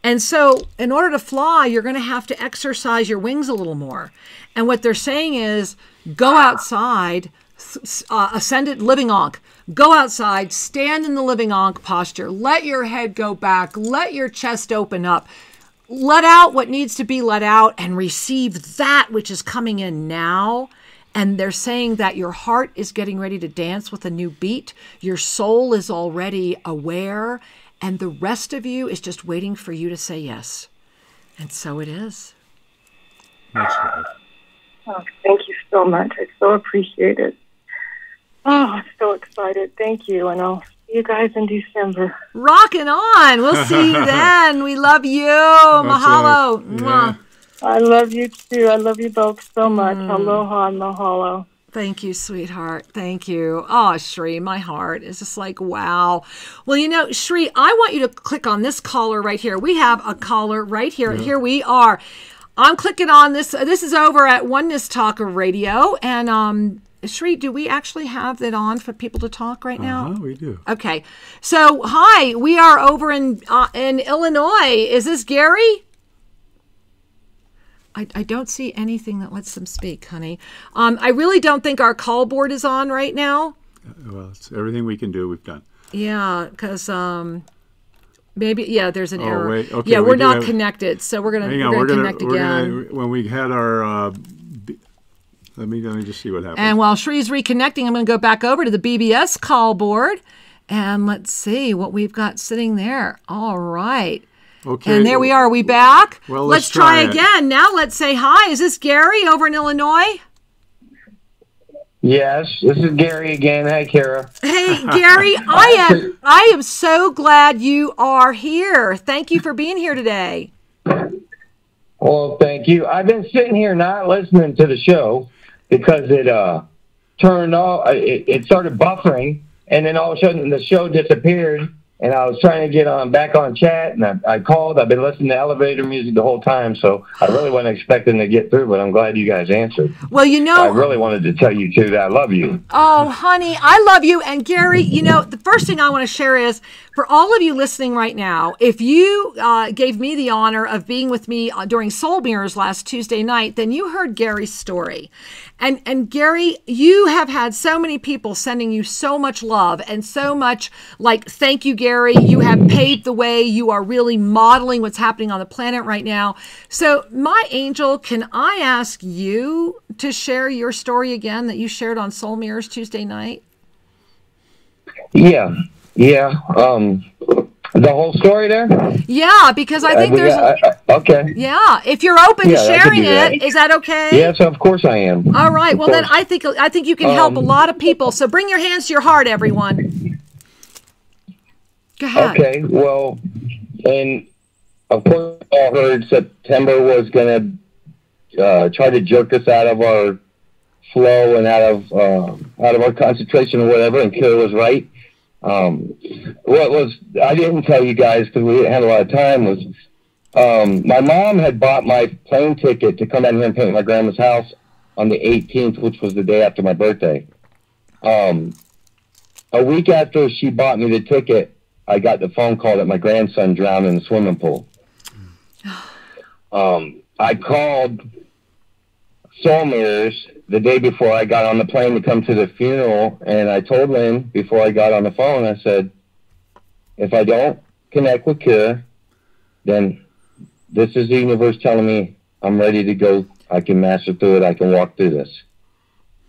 And so in order to fly, you're going to have to exercise your wings a little more. And what they're saying is go outside, ascended living ankh. Go outside, stand in the living ankh posture. Let your head go back. Let your chest open up. Let out what needs to be let out and receive that which is coming in now. And they're saying that your heart is getting ready to dance with a new beat. Your soul is already aware. And the rest of you is just waiting for you to say yes. And so it is. That's right. Oh, thank you so much. I so appreciate it. Oh, I'm so excited. Thank you. And I'll see you guys in December. Rocking on. We'll see you then. We love you. Mahalo. Yeah. I love you too. I love you both so much. Aloha and mahalo. Thank you, sweetheart. Thank you. Oh, Shri, my heart is just like, wow. Well, Shri, I want you to click on this caller right here. We have a caller right here. Yeah. Here we are. I'm clicking on this. This is over at Oneness Talker Radio. And Shri, do we actually have it on for people to talk right now? We do. Okay. So, hi, we are over in Illinois. Is this Gary? I don't see anything that lets them speak, honey. I really don't think our call board is on right now. Well, it's everything we can do, we've done. Yeah, because maybe, there's an error. Wait. Okay, yeah, we're not connected, so we're going to connect again. When we had our... let me just see what happens. And while Shri's reconnecting, I'm going to go back over to the BBS call board, and let's see what we've got sitting there. All right. Okay. And there we are. Are we back? Well, let's try again. Now let's say hi. Is this Gary over in Illinois? Yes, this is Gary again. Hi, Kara. Hey, Gary, I am so glad you are here. Thank you for being here today. Well, thank you. I've been sitting here not listening to the show because it turned off. It started buffering, and then all of a sudden the show disappeared. And I was trying to get back on chat, and I called. I've been listening to elevator music the whole time, so I really wasn't expecting to get through, but I'm glad you guys answered. Well, I really wanted to tell you, too, that I love you. Oh, honey, I love you. And, Gary, the first thing I want to share is, for all of you listening right now, if you gave me the honor of being with me during Soul Mirrors last Tuesday night, then you heard Gary's story. And Gary, you have had so many people sending you so much love and so much like, thank you, Gary. You have paved the way. You are really modeling what's happening on the planet right now. So my angel, can I ask you to share your story again that you shared on Soul Mirrors Tuesday night? Yeah. The whole story there? Yeah, because I think there's... okay. Yeah, if you're open to sharing it, is that okay? Yes, of course I am. All right, well then I think you can help a lot of people. So bring your hands to your heart, everyone. Go ahead. Okay, well, and of course we all heard September was going to try to jerk us out of our flow and out of our concentration or whatever, and Kira was right. I didn't tell you guys because we didn't have a lot of time, was my mom had bought my plane ticket to come down here and paint my grandma's house on the 18th, which was the day after my birthday. A week after she bought me the ticket, I got the phone call that my grandson drowned in the swimming pool. I called Soul Mirrors the day before I got on the plane to come to the funeral, and I told Lynn before I got on the phone, I said, if I don't connect with Kira, then this is the universe telling me I'm ready to go. I can master through it. I can walk through this.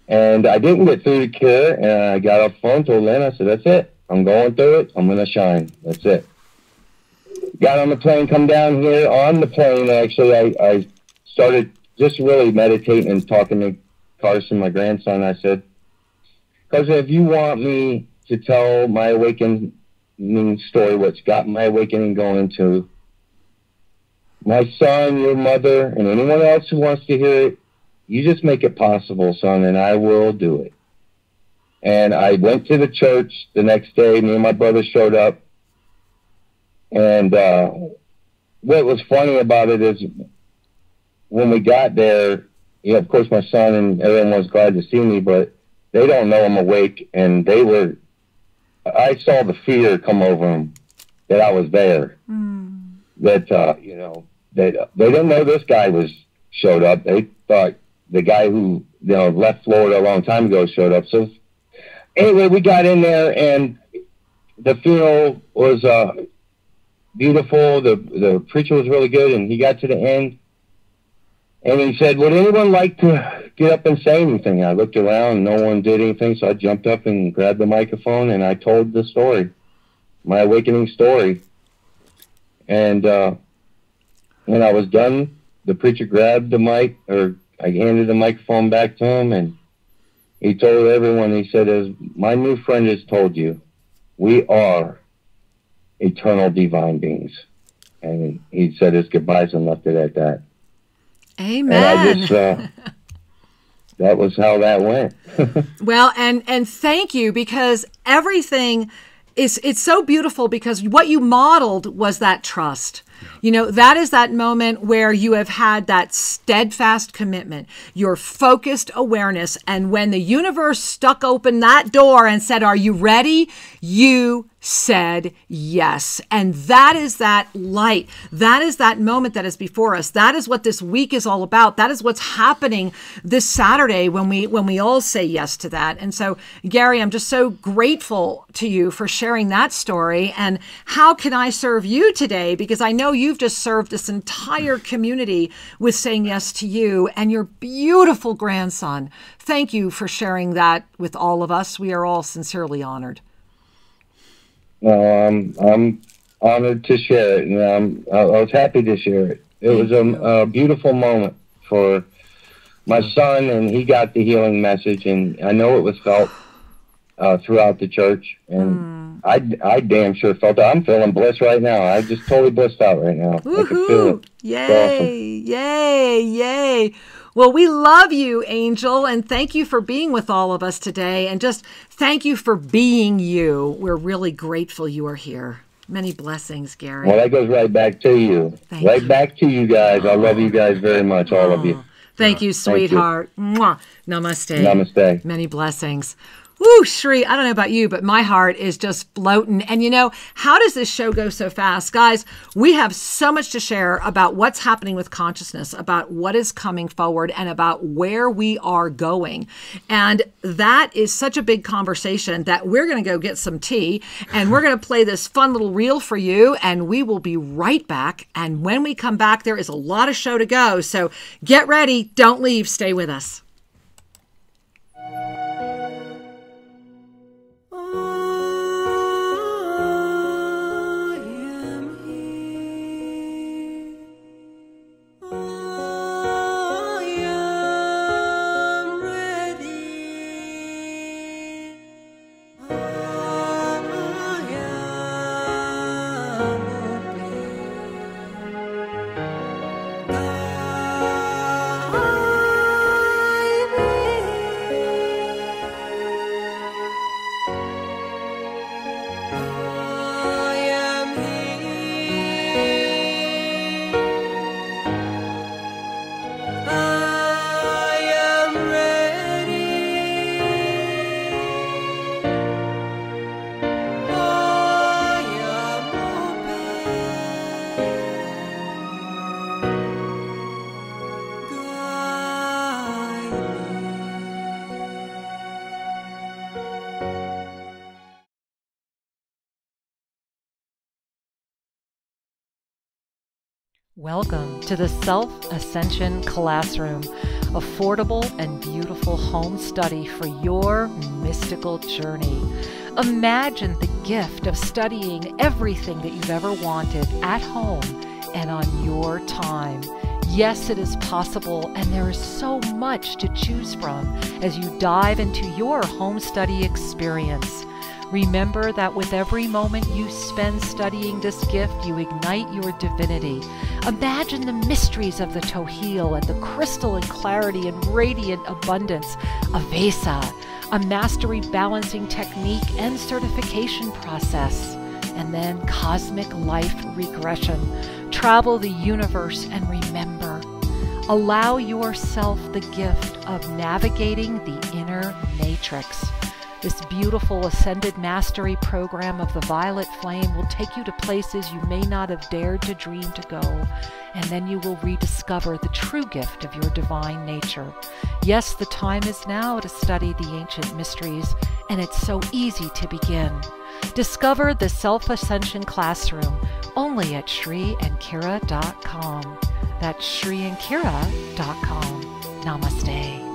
And I didn't get through to Kira, and I got off the phone, told Lynn, I said, that's it. I'm going through it. I'm going to shine. That's it. Got on the plane, come down here. On the plane, actually, I started just really meditating and talking to Carson, my grandson. I said, because if you want me to tell my awakening story, what's got my awakening going to, my son, your mother, and anyone else who wants to hear it, you just make it possible, son, and I will do it. And I went to the church the next day. Me and my brother showed up. And what was funny about it is when we got there, of course, my son and everyone was glad to see me, but they don't know I'm awake. And I saw the fear come over them that I was there. That, they didn't know this guy showed up. They thought the guy who, left Florida a long time ago showed up. So anyway, we got in there, and the funeral was beautiful. The preacher was really good, and he got to the end, and he said, would anyone like to get up and say anything? I looked around, no one did anything, so I jumped up and grabbed the microphone, and I told the story, my awakening story. And when I was done, the preacher grabbed the mic, or I handed the microphone back to him, and he told everyone, he said, as my new friend has told you, we are eternal divine beings. And he said his goodbyes and left it at that. Amen. And I just, that was how that went. Well, and thank you, because everything it's so beautiful, because what you modeled was that trust. That is that moment where you have had that steadfast commitment, your focused awareness. And when the universe stuck open that door and said, are you ready? You said yes. And that is that light. That is that moment that is before us. That is what this week is all about. That is what's happening this Saturday when we all say yes to that. And so, Gary, I'm just so grateful to you for sharing that story. And how can I serve you today? Because I know you've just served this entire community with saying yes to you and your beautiful grandson. Thank you for sharing that with all of us. We are all sincerely honored. I'm honored to share it, and I was happy to share it. It was a beautiful moment for my son, and he got the healing message, and I know it was felt throughout the church, and I damn sure felt it. I'm feeling bliss right now. I just totally blissed out right now. Woo-hoo. I can feel it. Yay, awesome. Yay. Well, we love you, Angel, and thank you for being with all of us today. And just thank you for being you. We're really grateful you are here. Many blessings, Gary. Well, that goes right back to you. Thank you. Back to you guys. I love you guys very much, all of you. Thank you, sweetheart. Thank you. Mwah. Namaste. Namaste. Many blessings. Woo, Shri, I don't know about you, but my heart is just floating. And you know, how does this show go so fast? Guys, we have so much to share about what's happening with consciousness, about what is coming forward, and about where we are going. And that is such a big conversation that we're going to go get some tea, and we're going to play this fun little reel for you, and we will be right back. And when we come back, there is a lot of show to go. So get ready. Don't leave. Stay with us. Welcome to the Self-Ascension Classroom, affordable and beautiful home study for your mystical journey. Imagine the gift of studying everything that you've ever wanted at home and on your time. Yes, it is possible, and there is so much to choose from as you dive into your home study experience. Remember that with every moment you spend studying this gift, you ignite your divinity. Imagine the mysteries of the Tohil and the crystalline clarity and radiant abundance of Vesa, a mastery balancing technique and certification process, and then cosmic life regression. Travel the universe and remember. Allow yourself the gift of navigating the inner matrix. This beautiful Ascended Mastery program of the Violet Flame will take you to places you may not have dared to dream to go, and then you will rediscover the true gift of your divine nature. Yes, the time is now to study the ancient mysteries, and it's so easy to begin. Discover the Self-Ascension Classroom only at ShriandKira.com. That's ShriandKira.com. Namaste.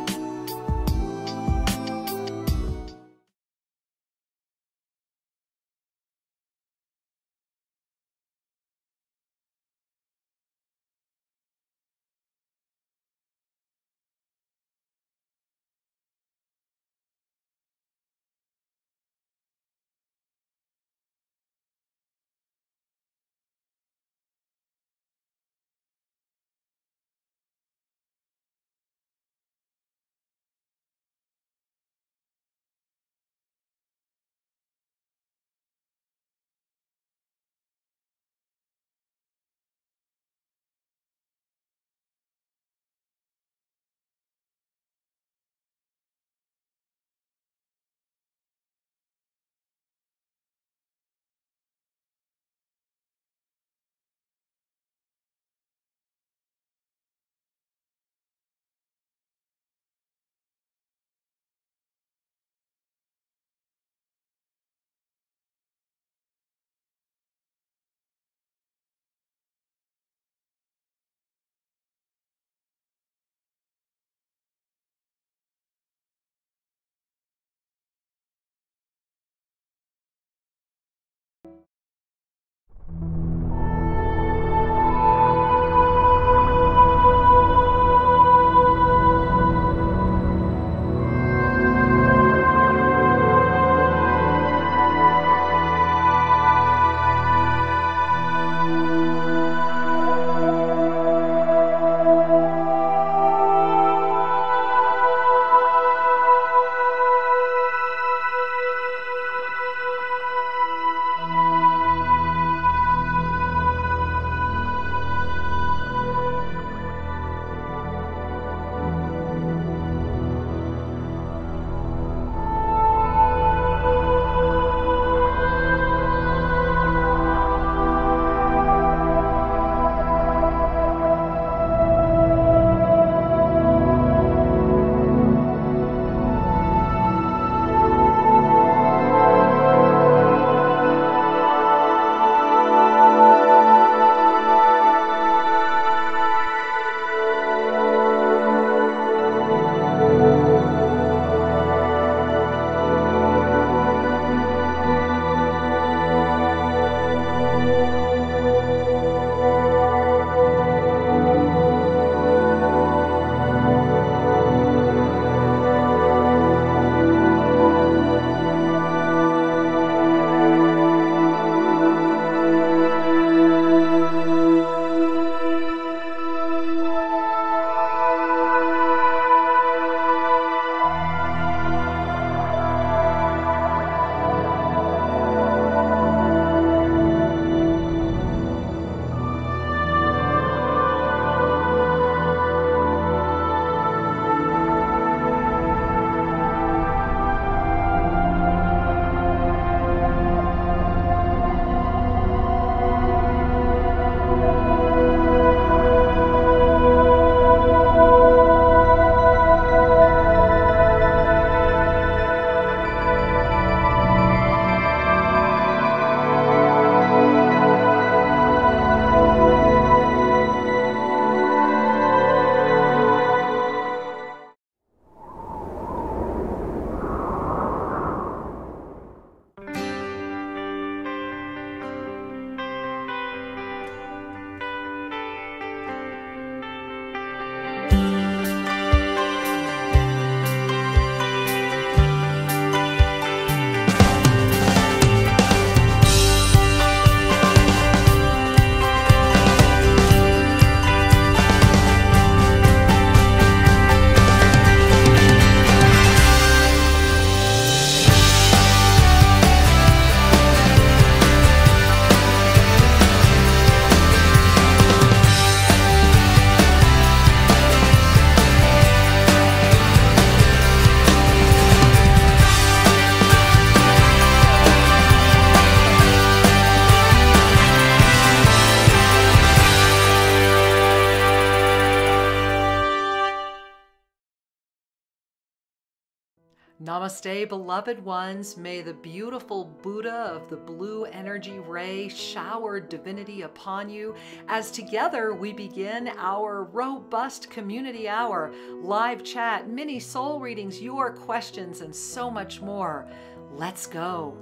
Namaste, beloved ones. May the beautiful Buddha of the blue energy ray shower divinity upon you as together we begin our robust community hour, live chat, mini soul readings, your questions, and so much more. Let's go.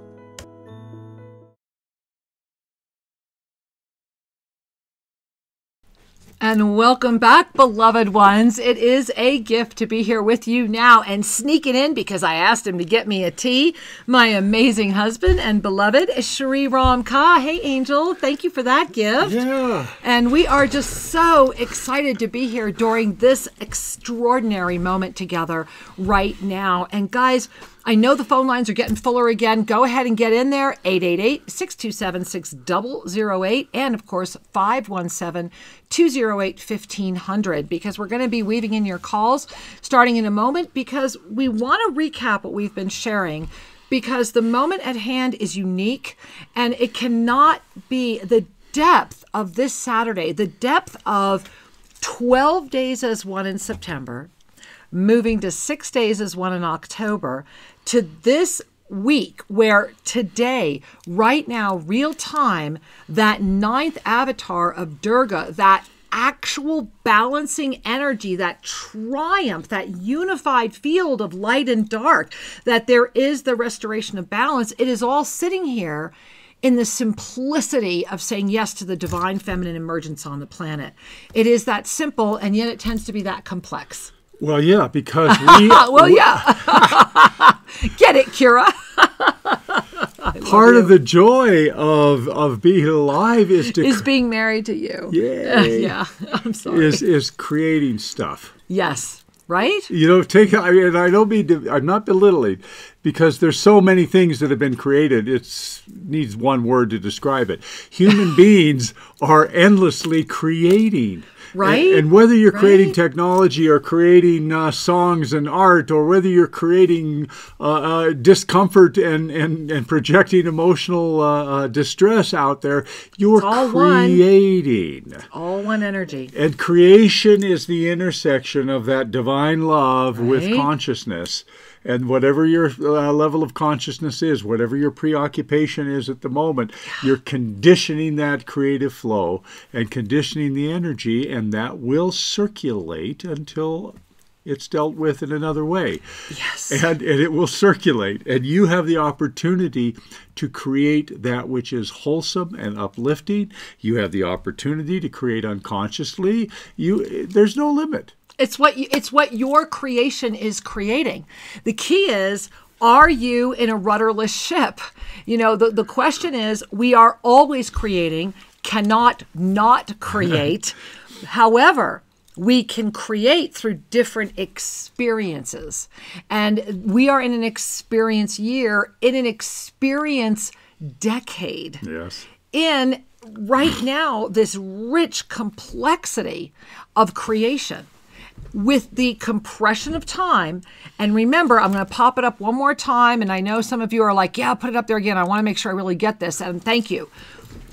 And welcome back, beloved ones. It is a gift to be here with you now and sneaking in because I asked him to get me a tea. My amazing husband and beloved, Shri Ram Ka. Hey, Angel. Thank you for that gift. Yeah. And we are just so excited to be here during this extraordinary moment together right now. And guys, I know the phone lines are getting fuller again. Go ahead and get in there, 888-627-6008, and of course, 517-208-1500, because we're going to be weaving in your calls starting in a moment, because we want to recap what we've been sharing, because the moment at hand is unique, and it cannot be the depth of this Saturday, the depth of 12 days as one in September, moving to 6 days as one in October, to this week where today, right now, real time, that ninth avatar of Durga, that actual balancing energy, that triumph, that unified field of light and dark, that there is the restoration of balance, it is all sitting here in the simplicity of saying yes to the divine feminine emergence on the planet. It is that simple, and yet it tends to be that complex. Well, yeah, because we... Get it, Kira. Part of the joy of being alive is being married to you. Yeah. Yeah, I'm sorry. Is creating stuff. Yes, right? You know, I'm not belittling, because there's so many things that have been created. It needs one word to describe it. Human beings are endlessly creating. Right? And whether you're creating technology or creating songs and art, or whether you're creating discomfort and projecting emotional distress out there, you're creating. All one energy. And creation is the intersection of that divine love with consciousness. And whatever your level of consciousness is, whatever your preoccupation is at the moment, you're conditioning that creative flow and conditioning the energy, and that will circulate until it's dealt with in another way. Yes. And it will circulate. And you have the opportunity to create that which is wholesome and uplifting. You have the opportunity to create unconsciously. There's no limit. It's what your creation is creating. The key is, are you in a rudderless ship? You know, the question is, we are always creating, cannot not create. However, we can create through different experiences. And we are in an experience year, in an experience decade. Yes. In right now, this rich complexity of creation, with the compression of time. And remember, I'm going to pop it up one more time. And I know some of you are like, yeah, put it up there again. I want to make sure I really get this. And thank you.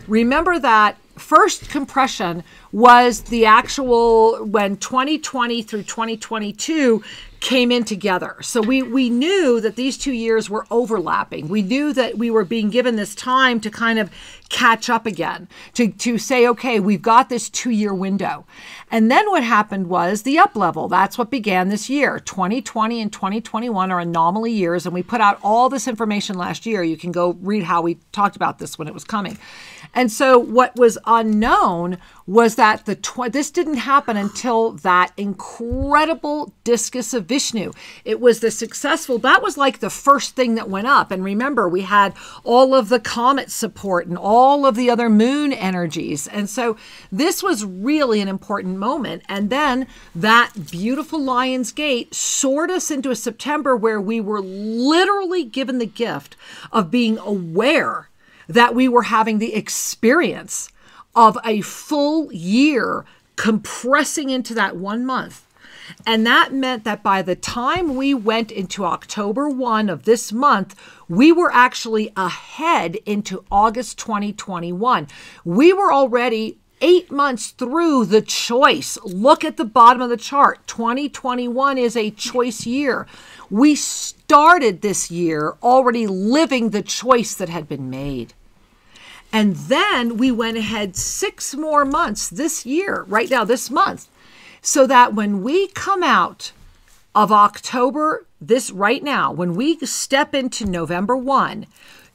Remember that first compression was the actual when 2020 through 2022 came in together. So we knew that these 2 years were overlapping. We knew that we were being given this time to kind of catch up again, to say, okay, we've got this 2-year window. And then what happened was the up level. That's what began this year. 2020 and 2021 are anomaly years, and we put out all this information last year. You can go read how we talked about this when it was coming. And so what was unknown was that this didn't happen until that incredible discus of Vishnu. It was the successful, that was like the first thing that went up. And remember, we had all of the comet support and all of the other moon energies. And so this was really an important moment. And then that beautiful Lion's Gate soared us into a September where we were literally given the gift of being aware that we were having the experience of a full year compressing into that 1 month. And that meant that by the time we went into October 1 of this month, we were actually ahead into August 2021. We were already 8 months through the choice. Look at the bottom of the chart. 2021 is a choice year. We started this year already living the choice that had been made. And then we went ahead 6 more months this year, right now, this month, so that when we come out of October, this right now, when we step into November 1,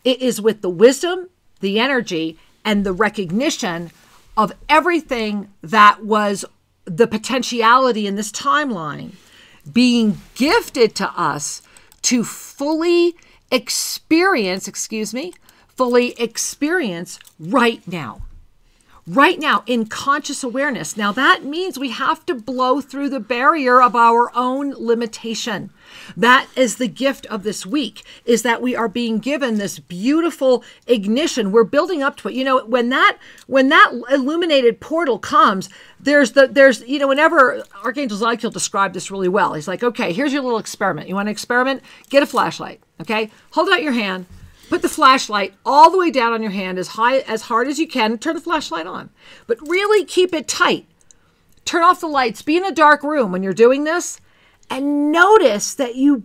it is with the wisdom, the energy, and the recognition of everything that was the potentiality in this timeline being gifted to us to fully experience right now. Right now, in conscious awareness. Now, that means we have to blow through the barrier of our own limitation. That is the gift of this week, is that we are being given this beautiful ignition. We're building up to it. You know, when that illuminated portal comes, whenever Archangel Zadkiel described this really well. He's like, okay, here's your little experiment. You want to experiment? Get a flashlight, okay? Hold out your hand. Put the flashlight all the way down on your hand as hard as you can. Turn the flashlight on, but really keep it tight. Turn off the lights. Be in a dark room when you're doing this, and notice that you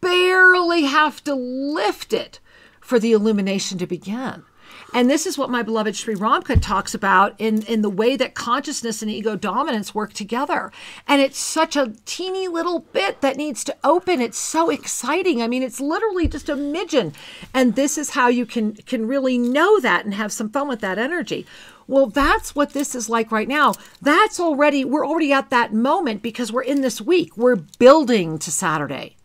barely have to lift it for the illumination to begin. And this is what my beloved Sri Ramkut talks about in the way that consciousness and ego dominance work together. And it's such a teeny little bit that needs to open. It's so exciting. I mean, it's literally just a midgen. And this is how you can really know that and have some fun with that energy. Well, that's what this is like right now. We're already at that moment because we're in this week. We're building to Saturday.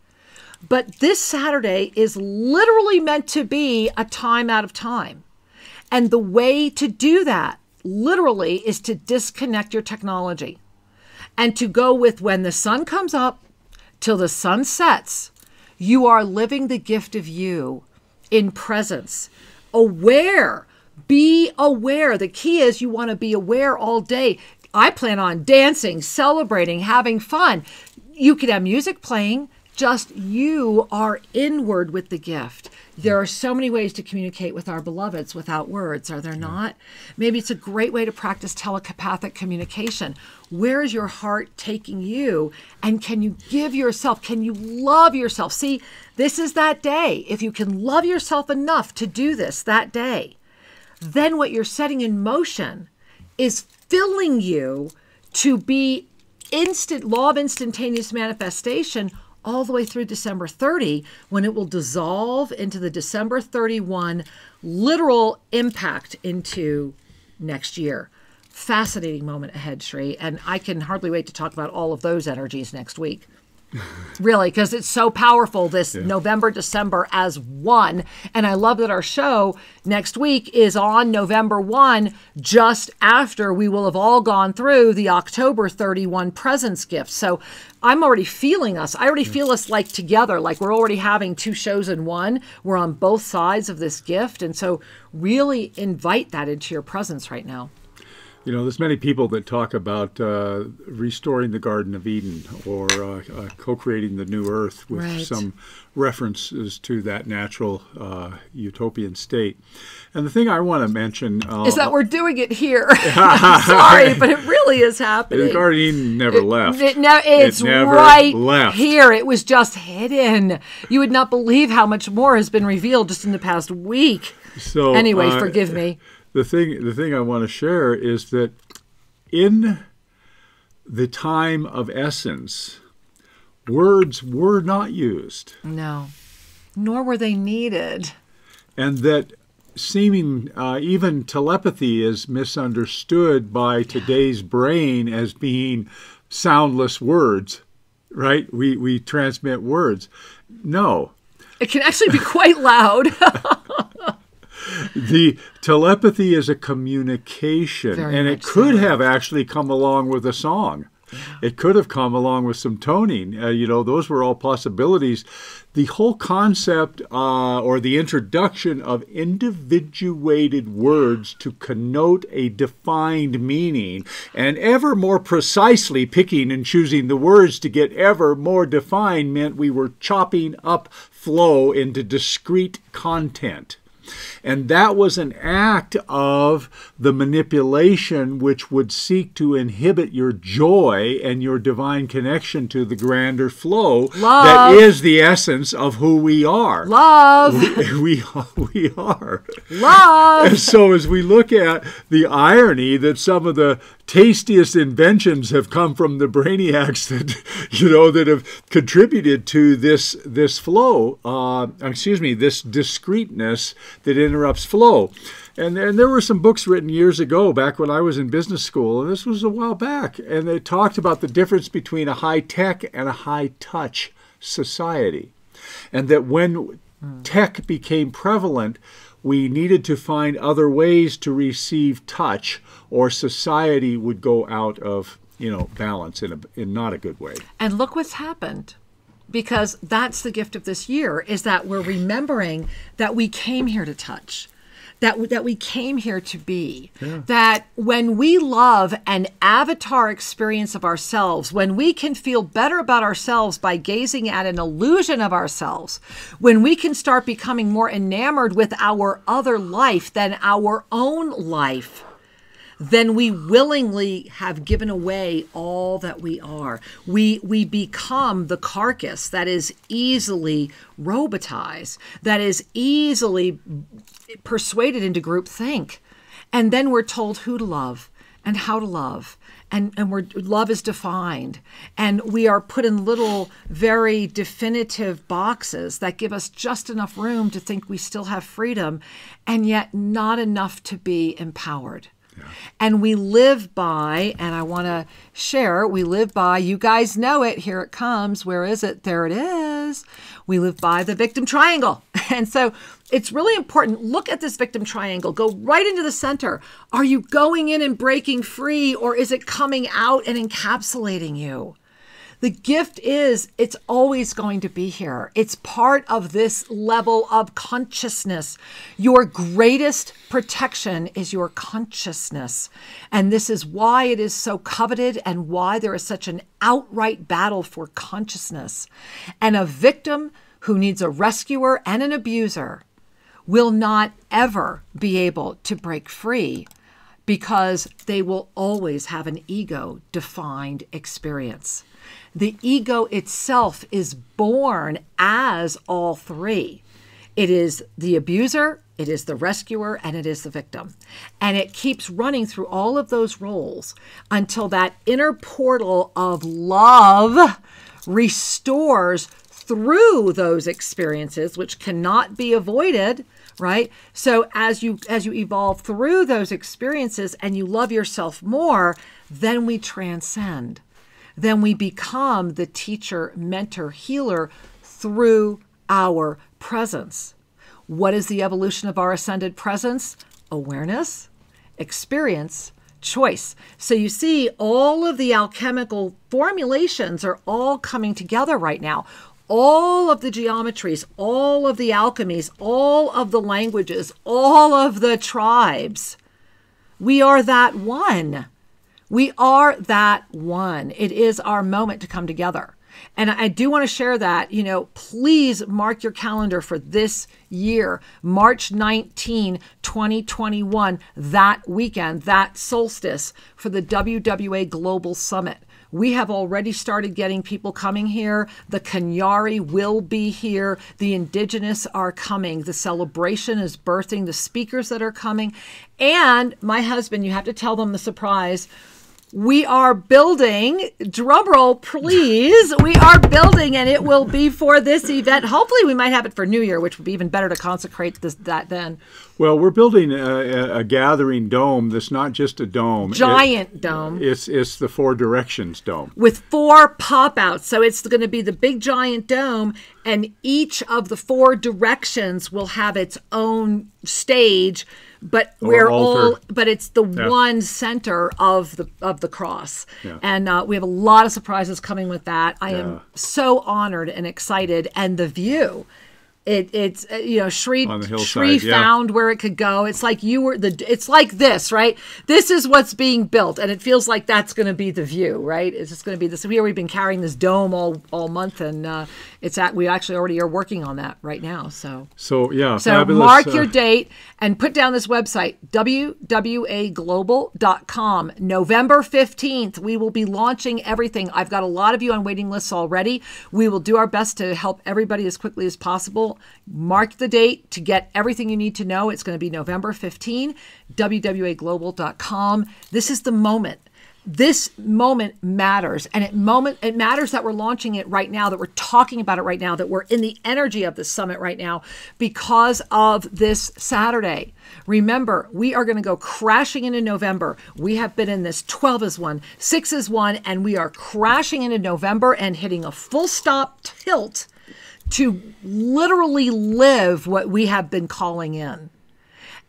But this Saturday is literally meant to be a time out of time. And the way to do that, literally, is to disconnect your technology and to go with when the sun comes up till the sun sets, you are living the gift of you in presence, aware. Be aware. The key is you want to be aware all day. I plan on dancing, celebrating, having fun. You could have music playing. Just you are inward with the gift. There are so many ways to communicate with our beloveds without words, are there not? Maybe it's a great way to practice telepathic communication. Where is your heart taking you? And can you give yourself, can you love yourself? See, this is that day. If you can love yourself enough to do this that day, then what you're setting in motion is filling you to be instant law of instantaneous manifestation all the way through December 30, when it will dissolve into the December 31 literal impact into next year. Fascinating moment ahead, Sri. And I can hardly wait to talk about all of those energies next week. Really, because it's so powerful, this November, December as one. And I love that our show next week is on November 1, just after we will have all gone through the October 31 presence gift. So I'm already feeling us. I already feel us like together, like we're already having 2 shows in one. We're on both sides of this gift. And so really invite that into your presence right now. You know, there's many people that talk about restoring the Garden of Eden or co-creating the new earth with some references to that natural utopian state. And the thing I want to mention is that we're doing it here. I'm sorry, but it really is happening. The Garden of Eden never left. It's right left here. It was just hidden. You would not believe how much more has been revealed just in the past week. So anyway, forgive me. The thing I want to share is that in the time of essence, words were not used. No, nor were they needed. And that seeming even telepathy is misunderstood by today's brain as being soundless words, right? We transmit words. No. It can actually be quite loud. The telepathy is a communication, and it could have actually come along with a song. Yeah. It could have come along with some toning. You know, those were all possibilities. The whole concept or the introduction of individuated words to connote a defined meaning, and ever more precisely picking and choosing the words to get ever more defined, meant we were chopping up flow into discrete content. And that was an act of the manipulation which would seek to inhibit your joy and your divine connection to the grander flow that is the essence of who we are. Love. We are. Love. And so as we look at the irony that some of the tastiest inventions have come from the brainiacs that have contributed to this flow, this discreteness that interrupts flow. And there were some books written years ago, back when I was in business school, and this was a while back, and they talked about the difference between a high-tech and a high-touch society. And that when tech became prevalent, we needed to find other ways to receive touch, or society would go out of balance in not a good way. And look what's happened. Because that's the gift of this year, is that we're remembering that we came here to touch, that we came here to be, that when we love an avatar experience of ourselves, when we can feel better about ourselves by gazing at an illusion of ourselves, when we can start becoming more enamored with our other life than our own life, then we willingly have given away all that we are. We become the carcass that is easily robotized, that is easily persuaded into groupthink. And then we're told who to love and how to love. And love is defined. And we are put in little, very definitive boxes that give us just enough room to think we still have freedom, and yet not enough to be empowered. Yeah. And we live by, and I want to share, we live by, you guys know it, here it comes. Where is it? There it is. We live by the victim triangle. And so it's really important. Look at this victim triangle. Go right into the center. Are you going in and breaking free, or is it coming out and encapsulating you? The gift is, it's always going to be here. It's part of this level of consciousness. Your greatest protection is your consciousness. And this is why it is so coveted and why there is such an outright battle for consciousness. And a victim who needs a rescuer and an abuser will not ever be able to break free, because they will always have an ego-defined experience. The ego itself is born as all three. It is the abuser, it is the rescuer, and it is the victim. And it keeps running through all of those roles until that inner portal of love restores through those experiences, which cannot be avoided, right? So as you evolve through those experiences and you love yourself more, then we transcend. Then we become the teacher, mentor, healer through our presence. What is the evolution of our ascended presence? Awareness, experience, choice. So you see, all of the alchemical formulations are all coming together right now. All of the geometries, all of the alchemies, all of the languages, all of the tribes. We are that one. We are that one. It is our moment to come together. And I do want to share that, please mark your calendar for this year, March 19, 2021, that weekend, that solstice, for the WWA Global Summit. We have already started getting people coming here. The Kanyari will be here. The indigenous are coming. The celebration is birthing the speakers that are coming. And my husband, you have to tell them the surprise. We are building, drumroll please, we are building, and it will be for this event. Hopefully we might have it for New Year, which would be even better to consecrate that then. Well, we're building a gathering dome that's not just a dome. Giant dome. It's the Four Directions dome. With 4 pop-outs. So it's going to be the big giant dome, and each of the 4 directions will have its own stage, but it's the one center of the cross. Yeah. And we have a lot of surprises coming with that. I am so honored and excited. And the view, it's Shri found where it could go. It's like it's like this, right? This is what's being built, and it feels like that's going to be the view, right? It's just going to be this. We've been carrying this dome all month, and We actually already are working on that right now. So yeah, so fabulous. Mark your date and put down this website, wwaglobal.com. November 15th, we will be launching everything. I've got a lot of you on waiting lists already. We will do our best to help everybody as quickly as possible. Mark the date to get everything you need to know. It's going to be November 15, wwaglobal.com. This is the moment. This moment matters, and it matters that we're launching it right now, that we're talking about it right now, that we're in the energy of the summit right now because of this Saturday. Remember, we are going to go crashing into November. We have been in this 12 is 1, 6 is 1, and we are crashing into November and hitting a full stop tilt to literally live what we have been calling in.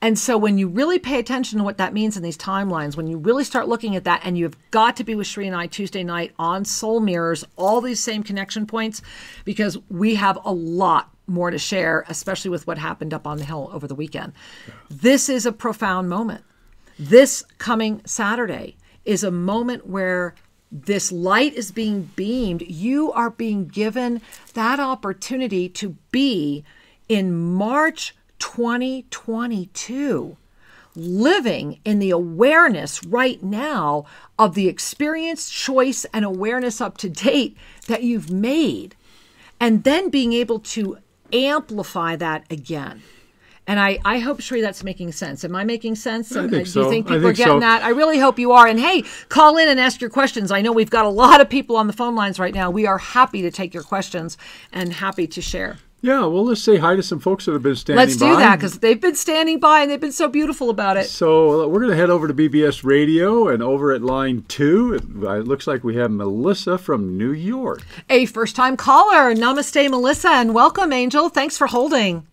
And so when you really pay attention to what that means in these timelines, when you really start looking at that, and you've got to be with Sri and I Tuesday night on Soul Mirrors, all these same connection points, because we have a lot more to share, especially with what happened up on the hill over the weekend. Yeah. This is a profound moment. This coming Saturday is a moment where this light is being beamed. You are being given that opportunity to be in March 2022, living in the awareness right now of the experience, choice, and awareness up to date that you've made, and then being able to amplify that again. And I hope, Sri, that's making sense. Am I making sense? I think so. Do you think I people are getting that? I really hope you are. And hey, call in and ask your questions. I know we've got a lot of people on the phone lines right now. We are happy to take your questions and happy to share. Yeah, well, let's say hi to some folks that have been standing by. Let's do that, because they've been standing by and they've been so beautiful about it. So we're going to head over to BBS Radio, and over at line 2, it looks like we have Melissa from New York. A first-time caller. Namaste, Melissa, and welcome, Angel. Thanks for holding.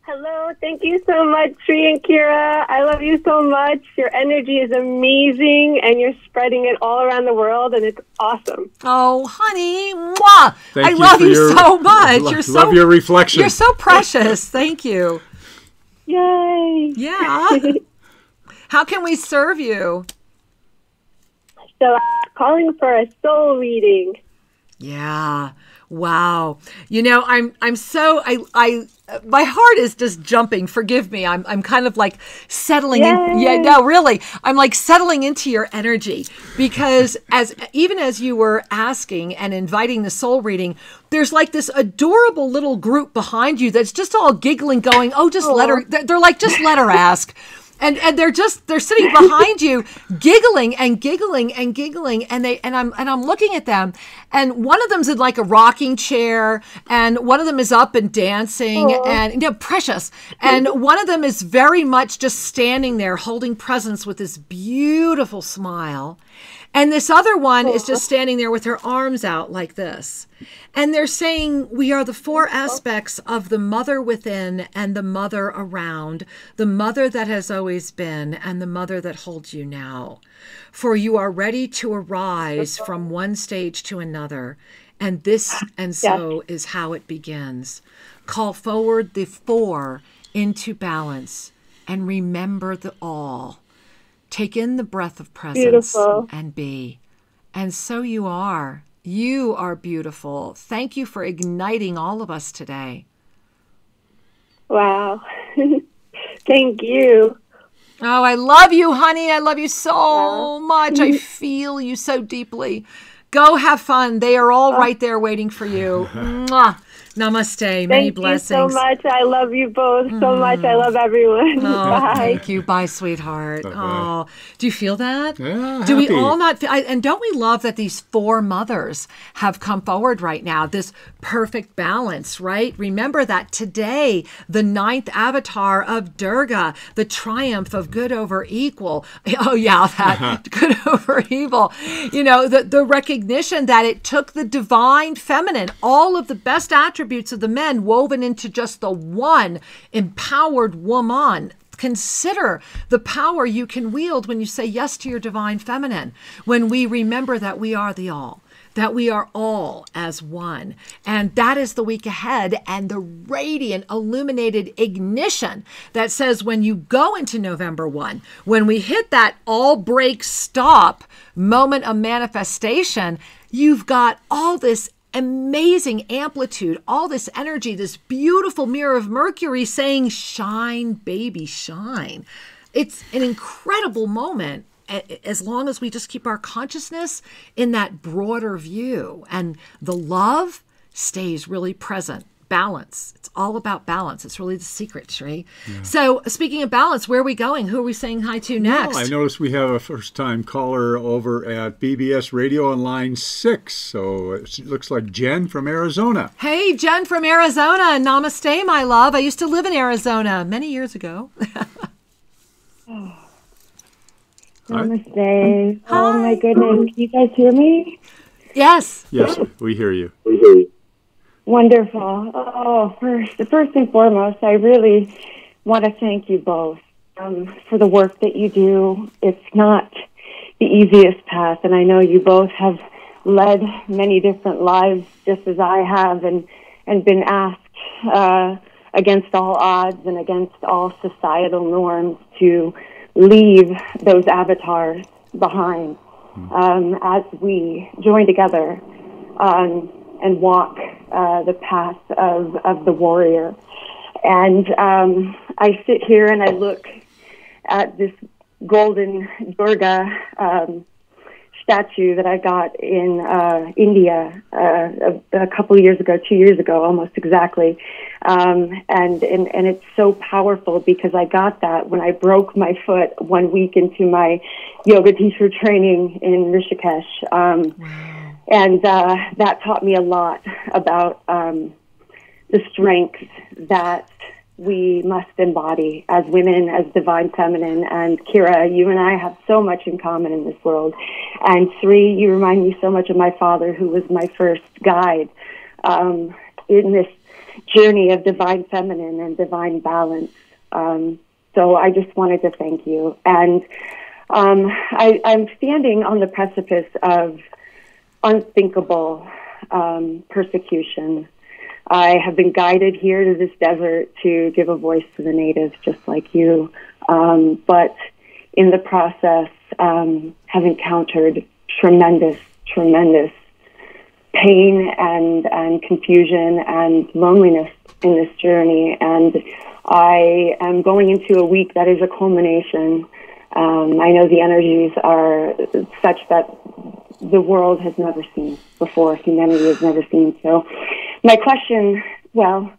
Hello, thank you so much, Sri and Kira. I love you so much. Your energy is amazing, and you're spreading it all around the world, and it's awesome. Oh, honey, mwah! I love you so much. Love your reflection. You're so precious. Thank you. Yay! Yeah. How can we serve you? So I'm calling for a soul reading. Yeah. Wow. You know, I'm so my heart is just jumping. Forgive me. I'm kind of like settling in. Yeah, no, really. I'm like settling into your energy, because even as you were asking and inviting the soul reading, there's like this adorable little group behind you that's just all giggling, going, "Oh, just let her." They're like, "Just let her ask." And they're sitting behind you, giggling and giggling and giggling, and I'm looking at them, and one of them's in like a rocking chair, and one of them is up and dancing, and precious, and one of them is very much just standing there holding presence with this beautiful smile. And this other one is just standing there with her arms out like this. And they're saying, we are the 4 aspects of the mother within and the mother around, the mother that has always been and the mother that holds you now. For you are ready to arise from one stage to another. And this and so is how it begins. Call forward the 4 into balance and remember the all. Take in the breath of presence and be. And so you are. You are beautiful. Thank you for igniting all of us today. Wow. Thank you. Oh, I love you, honey. I love you so much. I feel you so deeply. Go have fun. They are all right there waiting for you. Mwah. Namaste. Many blessings. Thank you so much. I love you both so much. I love everyone. Oh, Bye. Thank you. Bye, sweetheart. Bye-bye. Oh, do you feel that? Yeah, do we happy. all not feel? And don't we love that these 4 mothers have come forward right now? This perfect balance, right? Remember that today, the 9th avatar of Durga, the triumph of good over equal. Oh yeah, that good over evil. You know, the recognition that it took the divine feminine, all of the best attributes of the men woven into just the one empowered woman. Consider the power you can wield when you say yes to your divine feminine, when we remember that we are the all, that we are all as one. And that is the week ahead, and the radiant illuminated ignition that says when you go into November 1, when we hit that all break stop moment of manifestation, you've got all this amazing amplitude, all this energy, this beautiful mirror of Mercury saying, shine, baby, shine. It's an incredible moment, as long as we just keep our consciousness in that broader view, and the love stays really present. Balance. It's all about balance. It's really the secret, Sri. Yeah. So speaking of balance, where are we going? Who are we saying hi to next? Well, I noticed we have a first-time caller over at BBS Radio on line 6. So it looks like Jen from Arizona. Hey, Jen from Arizona. Namaste, my love. I used to live in Arizona many years ago. Namaste. Oh, my goodness. Can you guys hear me? Yes. Yes, we hear you. Wonderful. Oh, first and foremost, I really want to thank you both for the work that you do. It's not the easiest path, and I know you both have led many different lives, just as I have, and been asked against all odds and against all societal norms to leave those avatars behind as we join together and walk the path of the warrior. And I sit here and I look at this golden Durga statue that I got in India a couple of years ago, 2 years ago, almost exactly. And it's so powerful because I got that when I broke my foot 1 week into my yoga teacher training in Rishikesh. Wow. And that taught me a lot about the strength that we must embody as women, as divine feminine. And Kira, you and I have so much in common in this world. And Sri, you remind me so much of my father, who was my first guide in this journey of divine feminine and divine balance. So I just wanted to thank you. And I'm standing on the precipice of unthinkable persecution. I have been guided here to this desert to give a voice to the natives, just like you. But in the process, have encountered tremendous pain and confusion and loneliness in this journey. And I am going into a week that is a culmination. I know the energies are such that the world has never seen before, humanity has never seen. So my question, well,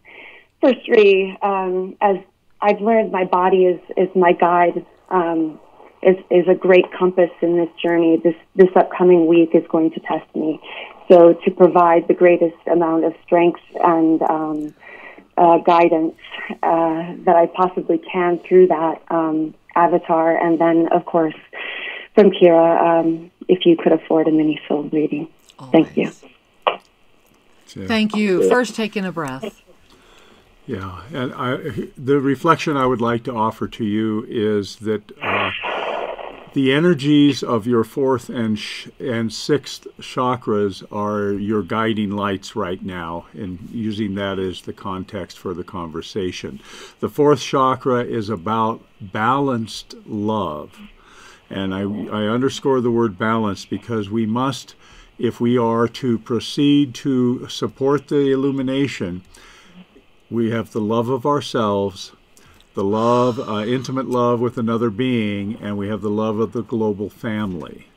first, Sri, as I've learned, my body is my guide, is a great compass in this journey. This upcoming week is going to test me. So to provide the greatest amount of strength and guidance that I possibly can through that avatar. And then, of course, from Kira, if you could afford a mini soul reading. Thank you. Thank you. First, taking a breath. Yeah, and the reflection I would like to offer to you is that the energies of your fourth and sixth chakras are your guiding lights right now, and using that as the context for the conversation. The fourth chakra is about balanced love. And I underscore the word balance because we must, if we are to proceed to support the illumination, we have the love of ourselves, the love, intimate love with another being, and we have the love of the global family.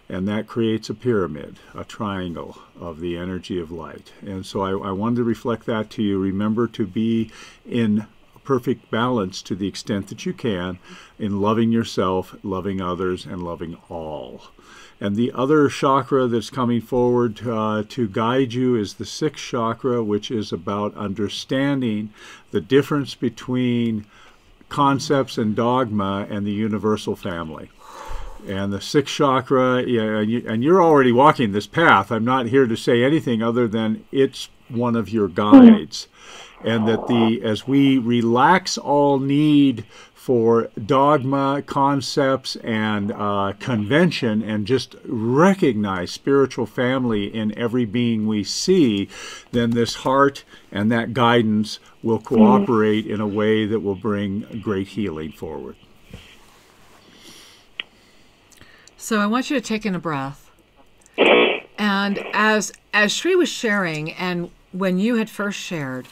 And that creates a pyramid, a triangle of the energy of light. And so I wanted to reflect that to you. Remember to be in perfect balance to the extent that you can in loving yourself, loving others, and loving all. And the other chakra that's coming forward to guide you is the sixth chakra, which is about understanding the difference between concepts and dogma and the universal family. And the sixth chakra, and you're already walking this path. I'm not here to say anything other than it's one of your guides. And that as we relax all need for dogma, concepts, and convention, and just recognize spiritual family in every being we see, then this heart and that guidance will cooperate in a way that will bring great healing forward. So I want you to take in a breath. And as Shri was sharing, and when you had first shared,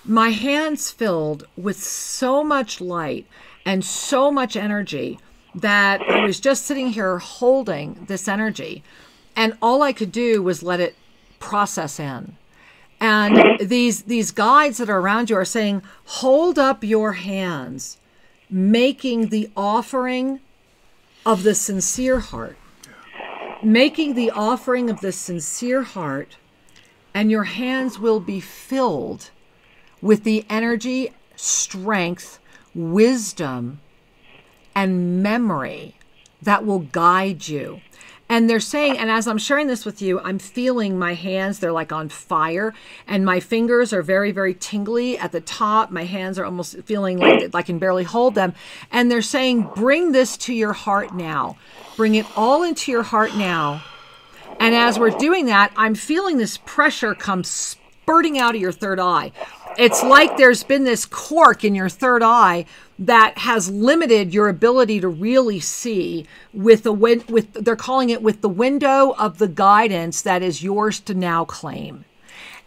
my hands filled with so much light and so much energy that I was just sitting here holding this energy, and all I could do was let it process in. And these guides that are around you are saying, hold up your hands, making the offering of the sincere heart. Making the offering of the sincere heart, and your hands will be filled with the energy, strength, wisdom, and memory that will guide you. And they're saying, and as I'm sharing this with you, I'm feeling my hands, they're like on fire, and my fingers are very, very tingly at the top. My hands are almost feeling like I can barely hold them. And they're saying, bring this to your heart now. Bring it all into your heart now. And as we're doing that, I'm feeling this pressure come spurting out of your third eye. It's like there's been this cork in your third eye that has limited your ability to really see with they're calling it with the window of the guidance that is yours to now claim.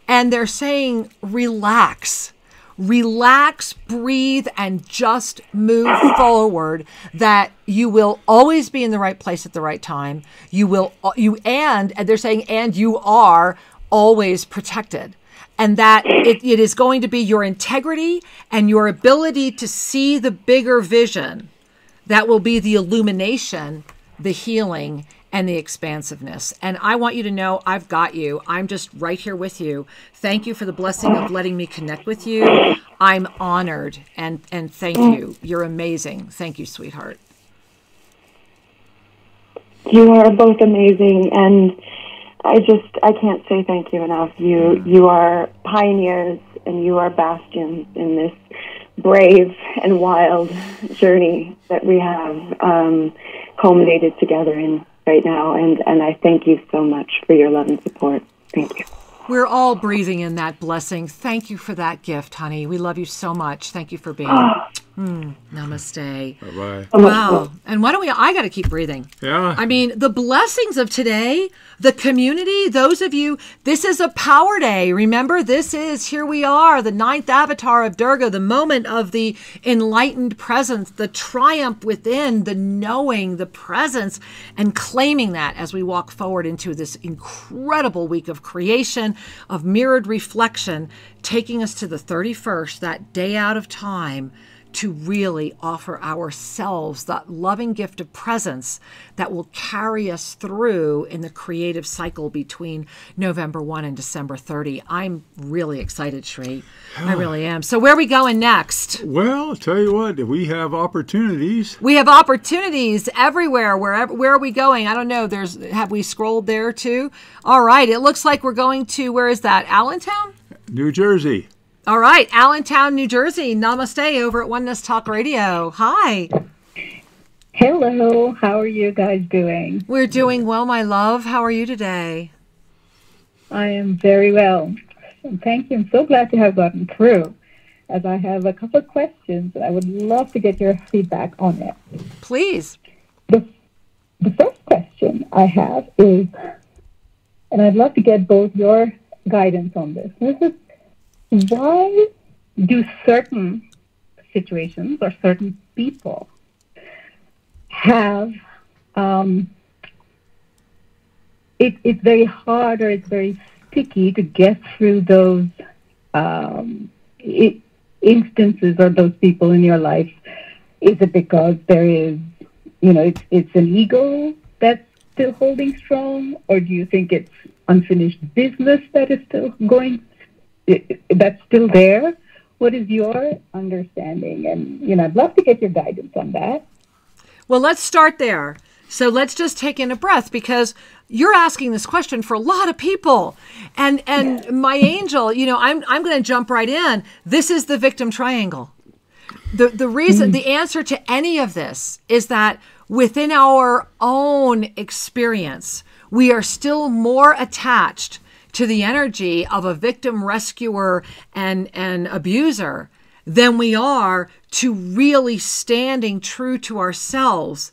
And they're saying, relax, breathe, and just move forward, that you will always be in the right place at the right time. And they're saying, and you are always protected. And that it is going to be your integrity and your ability to see the bigger vision that will be the illumination, the healing, and the expansiveness. And I want you to know I've got you. I'm just right here with you. Thank you for the blessing of letting me connect with you. I'm honored, and thank you. You're amazing. Thank you, sweetheart. You are both amazing, and I can't say thank you enough. You are pioneers, and you are bastions in this brave and wild journey that we have culminated together in right now. And I thank you so much for your love and support. Thank you. We're all breathing in that blessing. Thank you for that gift, honey. We love you so much. Thank you for being. Namaste. Bye-bye. Wow. And why don't I got to keep breathing. Yeah. I mean, the blessings of today, the community, those of you, this is a power day. Remember, here we are, the 9th avatar of Durga, the moment of the enlightened presence, the triumph within, the knowing, the presence, and claiming that as we walk forward into this incredible week of creation, of mirrored reflection, taking us to the 31st, that day out of time, to really offer ourselves that loving gift of presence that will carry us through in the creative cycle between November 1 and December 30. I'm really excited, Shri. I really am. So where are we going next? Well, I'll tell you what, we have opportunities. We have opportunities everywhere. Where are we going? I don't know. Have we scrolled there too? All right. It looks like we're going to, where is that? Allentown? New Jersey. All right, Allentown, New Jersey. Namaste over at Oneness Talk Radio. Hi. Hello. How are you guys doing? We're doing well, my love. How are you today? I am very well. Thank you. I'm so glad to have gotten through, as I have a couple of questions that I would love to get your feedback on it. Please. The first question I have is, and I'd love to get both your guidance on this. Why do certain situations or certain people have it's very hard, or it's very sticky to get through those instances or those people in your life? Is it because there is, it's an ego that's still holding strong, or do you think it's unfinished business that is still going? That's still there? What is your understanding? And, I'd love to get your guidance on that. Well, let's start there. So let's just take in a breath, because you're asking this question for a lot of people. And yes. My angel, I'm going to jump right in. This is the victim triangle. The reason, the answer to any of this is that within our own experience, we are still more attached to the energy of a victim, rescuer, and abuser than we are to really standing true to ourselves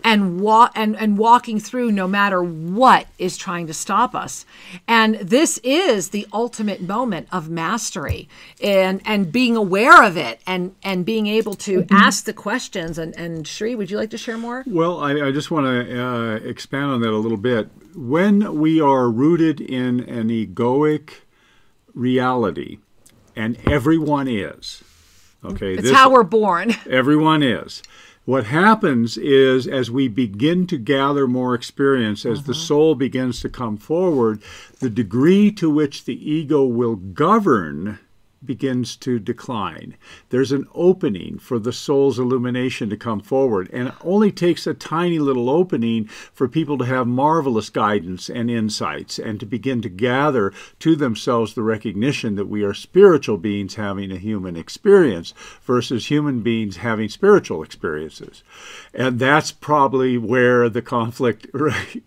and walking through no matter what is trying to stop us. And this is the ultimate moment of mastery and being aware of it and being able to ask the questions. And Shri, would you like to share more? Well, I just want to expand on that a little bit. When we are rooted in an egoic reality, and everyone is, okay, it's how we're born. Everyone is. What happens is, as we begin to gather more experience, as the soul begins to come forward, the degree to which the ego will govern begins to decline. There's an opening for the soul's illumination to come forward, and it only takes a tiny little opening for people to have marvelous guidance and insights and to begin to gather to themselves the recognition that we are spiritual beings having a human experience versus human beings having spiritual experiences. And that's probably where the conflict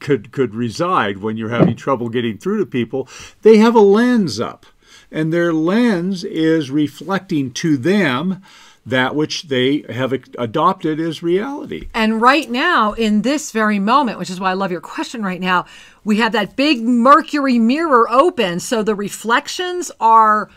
could reside when you're having trouble getting through to people. They have a lens up, and their lens is reflecting to them that which they have adopted as reality. And right now, in this very moment, which is why I love your question right now, we have that big Mercury mirror open, so the reflections are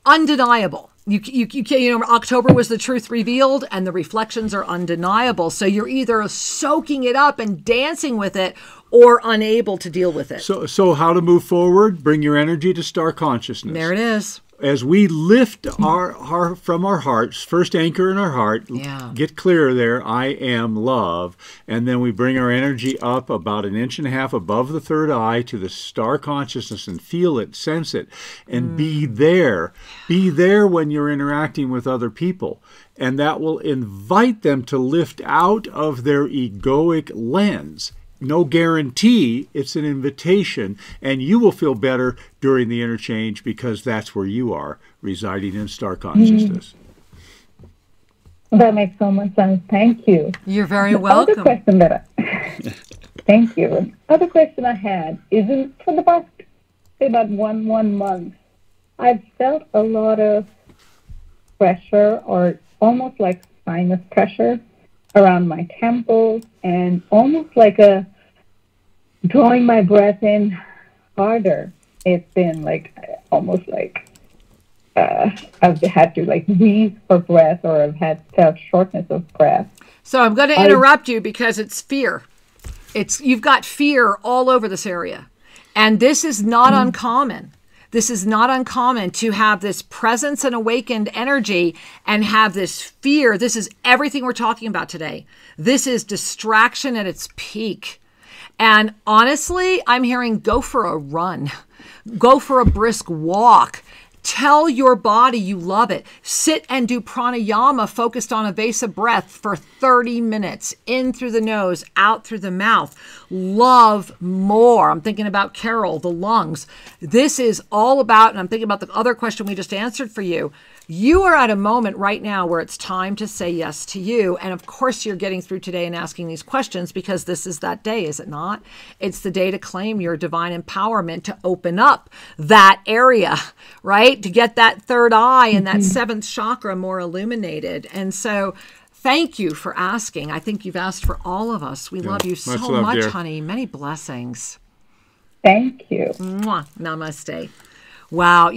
undeniable. October was the truth revealed, and the reflections are undeniable. So you're either soaking it up and dancing with it, or unable to deal with it. So how to move forward? Bring your energy to star consciousness. There it is. As we lift our from our hearts, first anchor in our heart, get clear there, I am love, and then we bring our energy up about 1.5 inches above the third eye to the star consciousness and feel it, sense it, and be there. Be there when you're interacting with other people, and that will invite them to lift out of their egoic lens. No guarantee, it's an invitation, and you will feel better during the interchange because that's where you are, residing in star consciousness. That makes so much sense. Thank you. You're very welcome. Other question thank you. Other question I had is, for the past, say, about one month, I've felt a lot of pressure, or almost like sinus pressure, around my temples, and almost like a drawing my breath in harder. It's been like almost like I've had to like wheeze for breath, or I've felt shortness of breath. So I'm going to interrupt you because it's fear. You've got fear all over this area, and this is not uncommon. This is not uncommon to have this presence and awakened energy and have this fear. This is everything we're talking about today. This is distraction at its peak. And honestly, I'm hearing go for a run, go for a brisk walk. Tell your body you love it. Sit and do pranayama focused on a base of breath for 30 minutes, in through the nose, out through the mouth. Love more. I'm thinking about Carol, the lungs. This is all about, and I'm thinking about the other question we just answered for you. You are at a moment right now where it's time to say yes to you. And of course, you're getting through today and asking these questions because this is that day, is it not? It's the day to claim your divine empowerment, to open up that area, right? To get that third eye and that seventh chakra more illuminated. And so thank you for asking. I think you've asked for all of us. We love you so much, dear. Honey. Many blessings. Thank you. Mwah. Namaste. Wow.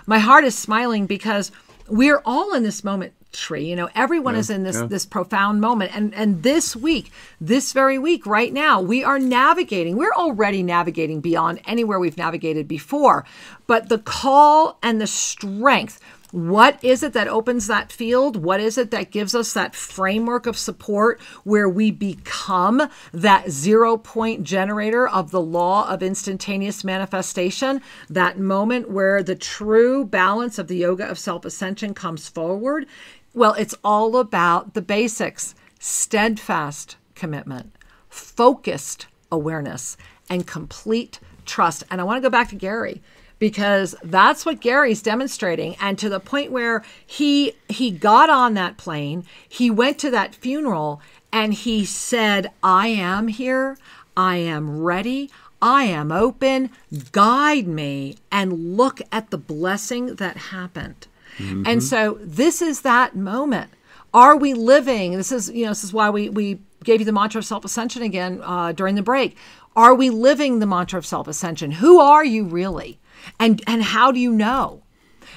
My heart is smiling because we're all in this moment, Shri. Everyone is in this profound moment. And this week, this very week, right now, we're already navigating beyond anywhere we've navigated before. But the call and the strength, what is it that opens that field? What is it that gives us that framework of support where we become that 0 point generator of the law of instantaneous manifestation? That moment where the true balance of the yoga of self-ascension comes forward? Well, it's all about the basics: steadfast commitment, focused awareness, and complete trust. And I want to go back to Gary, because that's what Gary's demonstrating. And to the point where he got on that plane, he went to that funeral, and he said, I am here, I am ready, I am open, guide me, and look at the blessing that happened. And so this is that moment. Are we living? This is why we gave you the mantra of self-ascension again during the break. Are we living the mantra of self-ascension? Who are you really? And how do you know?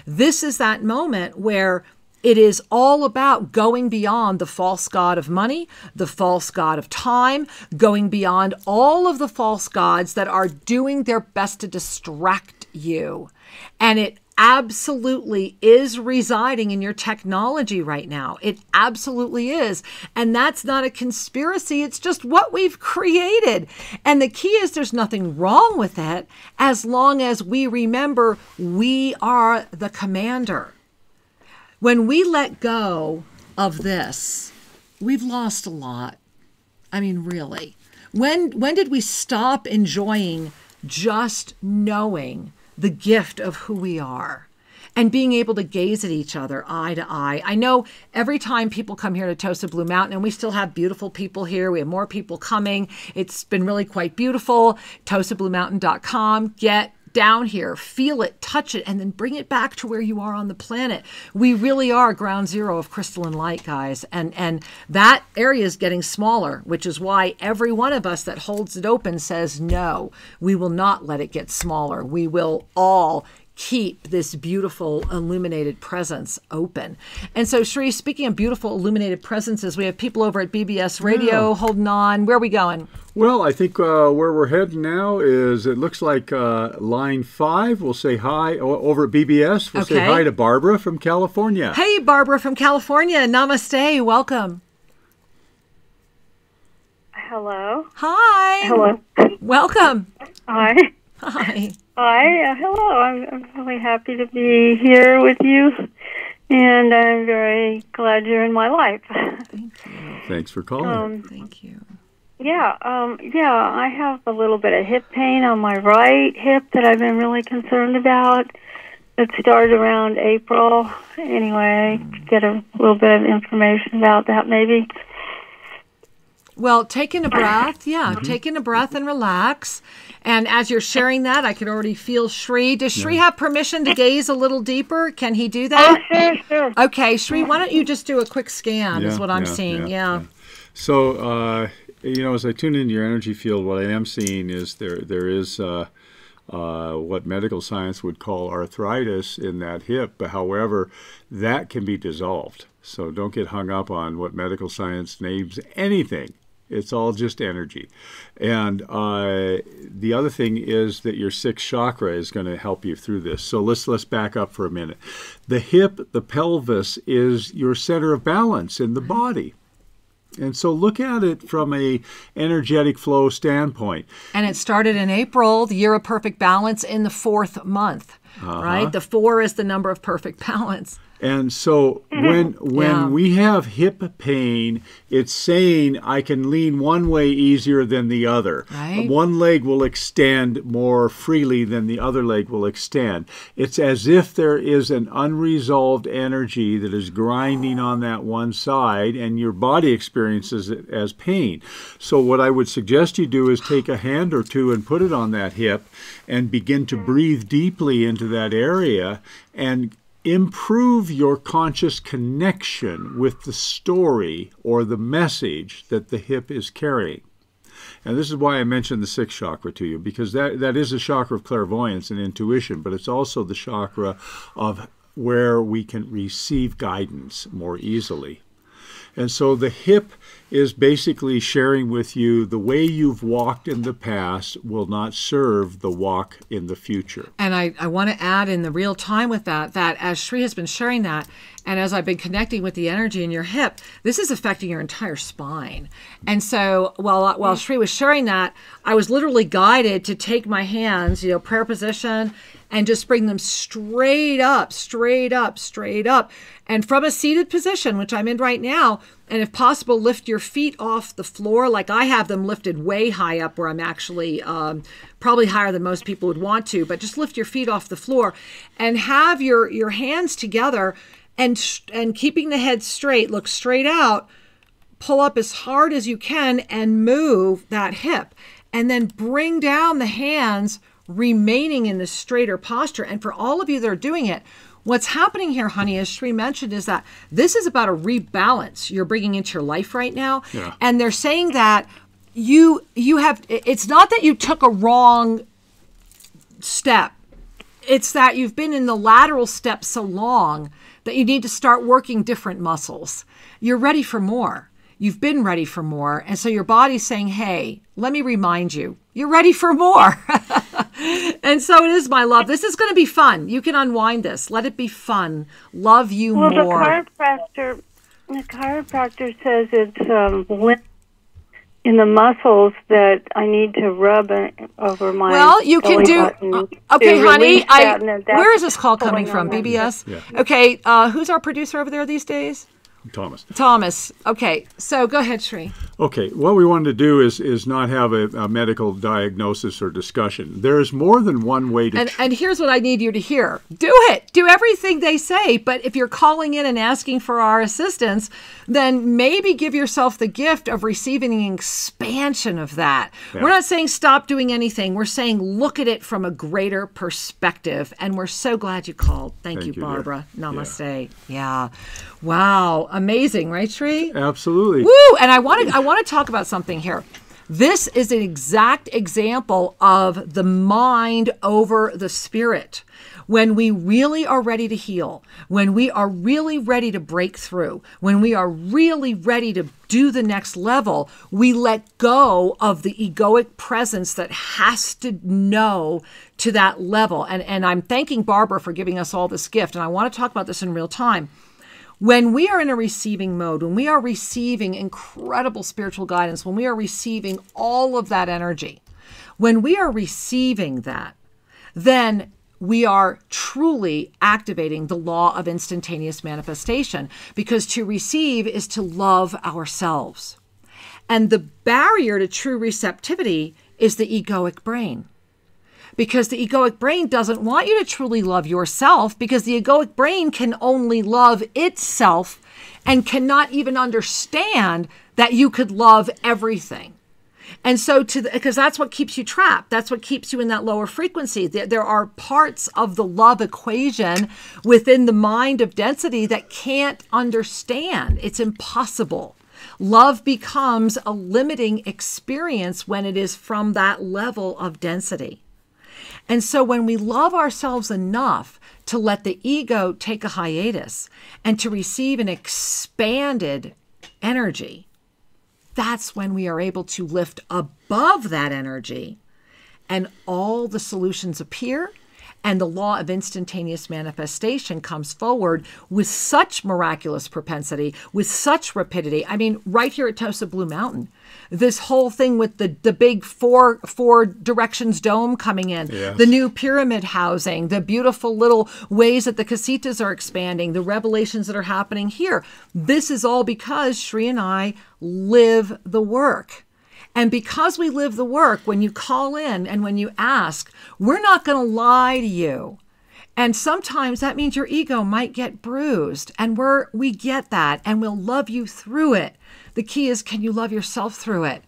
This is that moment where it is all about going beyond the false god of money, the false god of time, going beyond all of the false gods that are doing their best to distract you. And it absolutely is residing in your technology right now. It absolutely is. And that's not a conspiracy. It's just what we've created. And the key is there's nothing wrong with it as long as we remember we are the commander. When we let go of this, we've lost a lot. I mean, really. When did we stop enjoying just knowing the gift of who we are and being able to gaze at each other eye to eye? I know every time people come here to Tosa Blue Mountain, and we still have beautiful people here. We have more people coming. It's been really quite beautiful. TosaBlueMountain.com. Get down here, feel it, touch it, and then bring it back to where you are on the planet. We really are ground zero of crystalline light, guys. And that area is getting smaller, which is why every one of us that holds it open says, no, we will not let it get smaller. We will all keep this beautiful illuminated presence open. And so, Sri, speaking of beautiful illuminated presences, we have people over at BBS Radio holding on. Where are we going? Well, I think where we're heading now is, it looks like line 5. We'll say hi over at BBS. We'll say hi to Barbara from California. Hey, Barbara from California. Namaste. Welcome. Hello. Hi. Hello. Welcome. Hi. Hi. Hi. Hello. I'm really happy to be here with you, and I'm very glad you're in my life. Thank you. Thanks for calling. Thank you. Yeah. I have a little bit of hip pain on my right hip that I've been really concerned about. It started around April. Anyway, get a little bit of information about that, maybe. Well, taking a breath, taking a breath and relax. And as you're sharing that, I could already feel Sri. Does Sri have permission to gaze a little deeper? Can he do that? Oh, sure. Okay, Sri, why don't you just do a quick scan is what I'm seeing. Yeah. So, as I tune into your energy field, what I am seeing is there is what medical science would call arthritis in that hip. But however, that can be dissolved. So don't get hung up on what medical science names anything. It's all just energy. And the other thing is that your sixth chakra is going to help you through this. So let's back up for a minute. The hip, the pelvis, is your center of balance in the body. And so look at it from a energetic flow standpoint. And it started in April, the year of perfect balance, in the 4th month, right? The 4 is the number of perfect balance. And so when we have hip pain, it's saying I can lean one way easier than the other. Right. One leg will extend more freely than the other leg will extend. It's as if there is an unresolved energy that is grinding on that one side, and your body experiences it as pain. So what I would suggest you do is take a hand or two and put it on that hip and begin to breathe deeply into that area and improve your conscious connection with the story or the message that the hip is carrying. And this is why I mentioned the sixth chakra to you, because that is a chakra of clairvoyance and intuition, but it's also the chakra of where we can receive guidance more easily. And so the hip is basically sharing with you the way you've walked in the past will not serve the walk in the future. And I want to add in the real time with that as Sri has been sharing that, and as I've been connecting with the energy in your hip, this is affecting your entire spine. And so while Sri was sharing that, I was literally guided to take my hands, prayer position, and just bring them straight up, straight up, straight up. And from a seated position, which I'm in right now, and if possible, lift your feet off the floor, like I have them lifted way high up where I'm actually probably higher than most people would want to, but just lift your feet off the floor and have your hands together and keeping the head straight, look straight out, pull up as hard as you can and move that hip. And then bring down the hands remaining in the straighter posture. And for all of you that are doing it, What's happening here, honey, as Sri mentioned, is that this is about a rebalance you're bringing into your life right now. Yeah. And they're saying that you have, it's not that you took a wrong step. It's that you've been in the lateral step so long that you need to start working different muscles. You're ready for more. You've been ready for more. And so your body's saying, hey, let me remind you, you're ready for more. And so it is, my love. This is going to be fun. You can unwind this. Let it be fun. Love you more. Well, the chiropractor says it's in the muscles that I need to rub over my. Well, you can do. Okay, honey. Where is this call coming from? That. BBS. Yeah. Okay. Who's our producer over there these days? Thomas. Okay. So go ahead, Sri. Okay. What we wanted to do is not have a medical diagnosis or discussion. There is more than one way to. And here's what I need you to hear. Do it. Do everything they say. But if you're calling in and asking for our assistance, then maybe give yourself the gift of receiving an expansion of that. Yeah. We're not saying stop doing anything. We're saying look at it from a greater perspective. And we're so glad you called. Thank you, Barbara. Dear. Namaste. Yeah. Wow. Amazing, right, Sri? Absolutely. Woo! And I want to talk about something here. This is an exact example of the mind over the spirit. When we really are ready to heal, when we are really ready to break through, when we are really ready to do the next level, we let go of the egoic presence that has to know to that level. And I'm thanking Barbara for giving us all this gift. And I want to talk about this in real time. When we are in a receiving mode, when we are receiving incredible spiritual guidance, when we are receiving all of that energy, when we are receiving that, then we are truly activating the law of instantaneous manifestation, because to receive is to love ourselves. And the barrier to true receptivity is the egoic brain. Because the egoic brain doesn't want you to truly love yourself, because the egoic brain can only love itself and cannot even understand that you could love everything. And so because that's what keeps you trapped. That's what keeps you in that lower frequency. There are parts of the love equation within the mind of density that can't understand. It's impossible. Love becomes a limiting experience when it is from that level of density. And so when we love ourselves enough to let the ego take a hiatus and to receive an expanded energy, that's when we are able to lift above that energy and all the solutions appear. And the law of instantaneous manifestation comes forward with such miraculous propensity, with such rapidity. I mean, right here at Tosa Blue Mountain, this whole thing with the big four directions dome coming in, yes. The new pyramid housing, the beautiful little ways that the casitas are expanding, the revelations that are happening here. This is all because Sri and I live the work. And because we live the work, when you call in and when you ask, we're not going to lie to you. And sometimes that means your ego might get bruised, and we get that, and we'll love you through it. The key is, can you love yourself through it?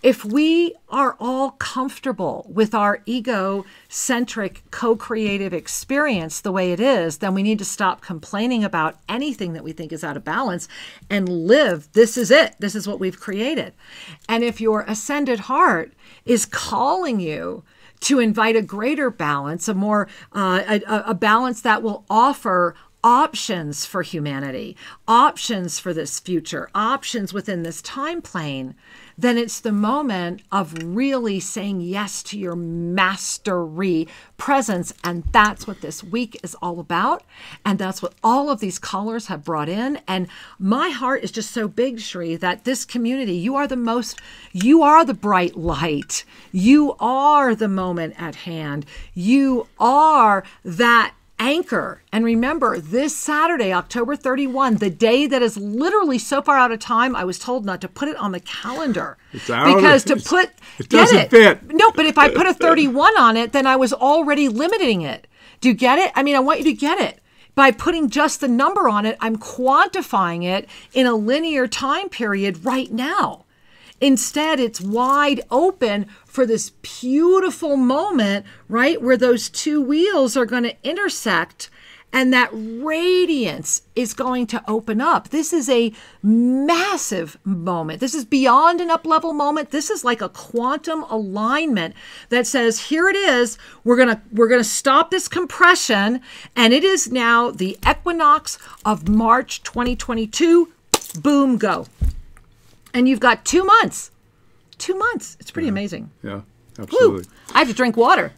If we are all comfortable with our ego-centric co-creative experience the way it is, then we need to stop complaining about anything that we think is out of balance and live. This is it. This is what we've created. And if your ascended heart is calling you to invite a greater balance, a balance that will offer options for humanity, options for this future, options within this time plane, then it's the moment of really saying yes to your mastery presence. And that's what this week is all about. And that's what all of these callers have brought in. And my heart is just so big, Sri, that this community, you are the bright light. You are the moment at hand. You are that anchor. And remember, this Saturday, October 31, the day that is literally so far out of time, I was told not to put it on the calendar. It's out. Because it doesn't fit. No, but if I put a 31 on it, then I was already limiting it. Do you get it? I mean, I want you to get it. By putting just the number on it, I'm quantifying it in a linear time period right now. Instead, it's wide open for this beautiful moment, right, where those two wheels are going to intersect And that radiance is going to open up. This is a massive moment. This is beyond an up-level moment. This is like a quantum alignment that says, here it is. We're gonna stop this compression, and it is now the equinox of March 2022. Boom, go. And you've got 2 months. 2 months. It's pretty amazing. Yeah, absolutely. Woo. I have to drink water.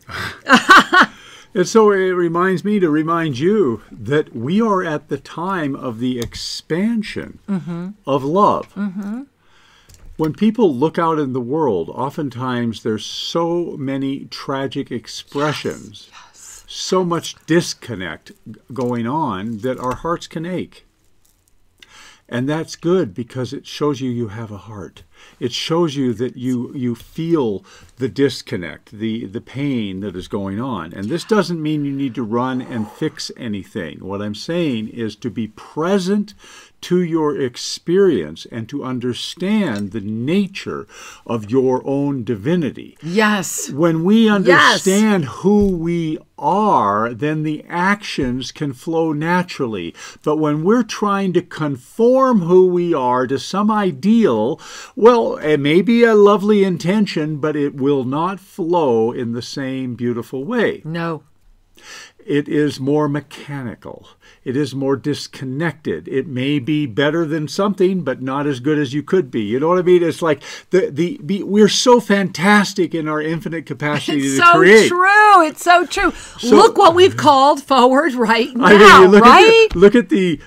And so it reminds me to remind you that we are at the time of the expansion of love. When people look out in the world, oftentimes there's so many tragic expressions, so much disconnect going on that our hearts can ache. And that's good because it shows you have a heart. It shows you that you feel the disconnect, the pain that is going on. And this doesn't mean you need to run and fix anything. What I'm saying is to be present to your experience and to understand the nature of your own divinity. Yes. When we understand who we are, then the actions can flow naturally. But when we're trying to conform who we are to some ideal, well, it may be a lovely intention, but it will not flow in the same beautiful way. No. It is more mechanical. It is more disconnected. It may be better than something, but not as good as you could be. You know what I mean? It's like we're so fantastic in our infinite capacity to create. It's so true. It's so true. So, look what we've called forward right now, I mean, right? Look at the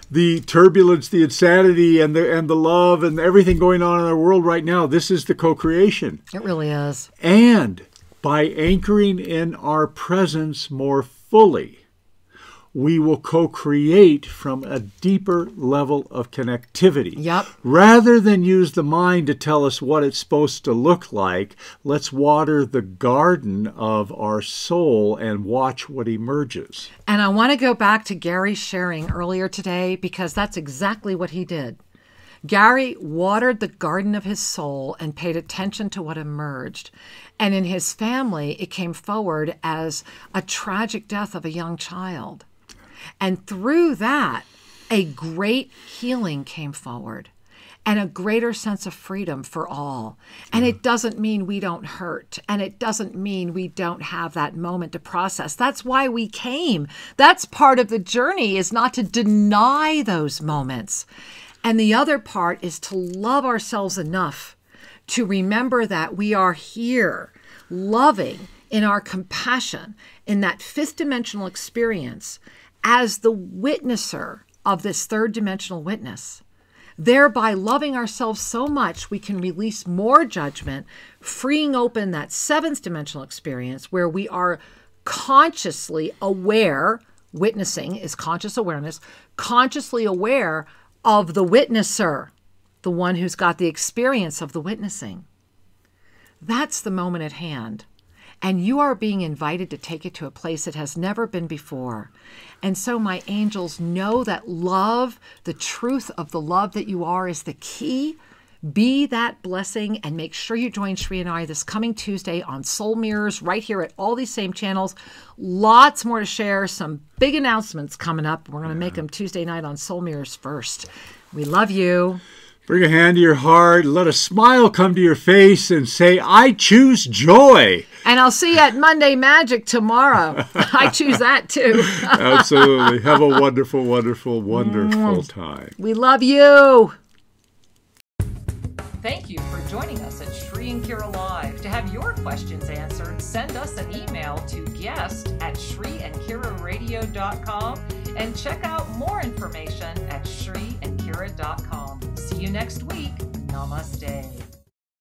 turbulence, the insanity, and the love, and everything going on in our world right now. This is the co-creation. It really is. And by anchoring in our presence more fully, we will co-create from a deeper level of connectivity. Yep. Rather than use the mind to tell us what it's supposed to look like, let's water the garden of our soul and watch what emerges. And I want to go back to Gary's sharing earlier today because that's exactly what he did. Gary watered the garden of his soul and paid attention to what emerged. And in his family, it came forward as a tragic death of a young child. And through that, a great healing came forward and a greater sense of freedom for all. And it doesn't mean we don't hurt. And it doesn't mean we don't have that moment to process. That's why we came. That's part of the journey, is not to deny those moments. And the other part is to love ourselves enough to remember that we are here, loving in our compassion, in that fifth dimensional experience, as the witnesser of this third dimensional witness. Thereby loving ourselves so much, we can release more judgment, freeing open that seventh dimensional experience where we are consciously aware. Witnessing is conscious awareness, consciously aware of the witnesser, the one who's got the experience of the witnessing. That's the moment at hand. And you are being invited to take it to a place it has never been before. And so, my angels, know that love, the truth of the love that you are, is the key. Be that blessing, and make sure you join Shri and I this coming Tuesday on Soul Mirrors, right here at all these same channels. Lots more to share, some big announcements coming up. We're going to make them Tuesday night on Soul Mirrors first. We love you. Bring a hand to your heart, let a smile come to your face, and say, I choose joy. And I'll see you at Monday Magic tomorrow. I choose that too. Absolutely. Have a wonderful, wonderful, wonderful time. We love you. Thank you for joining us at Shri and Kira Live. To have your questions answered, send us an email to guest@shriandkiraradio.com and check out more information at shriandkira.com. See you next week. Namaste.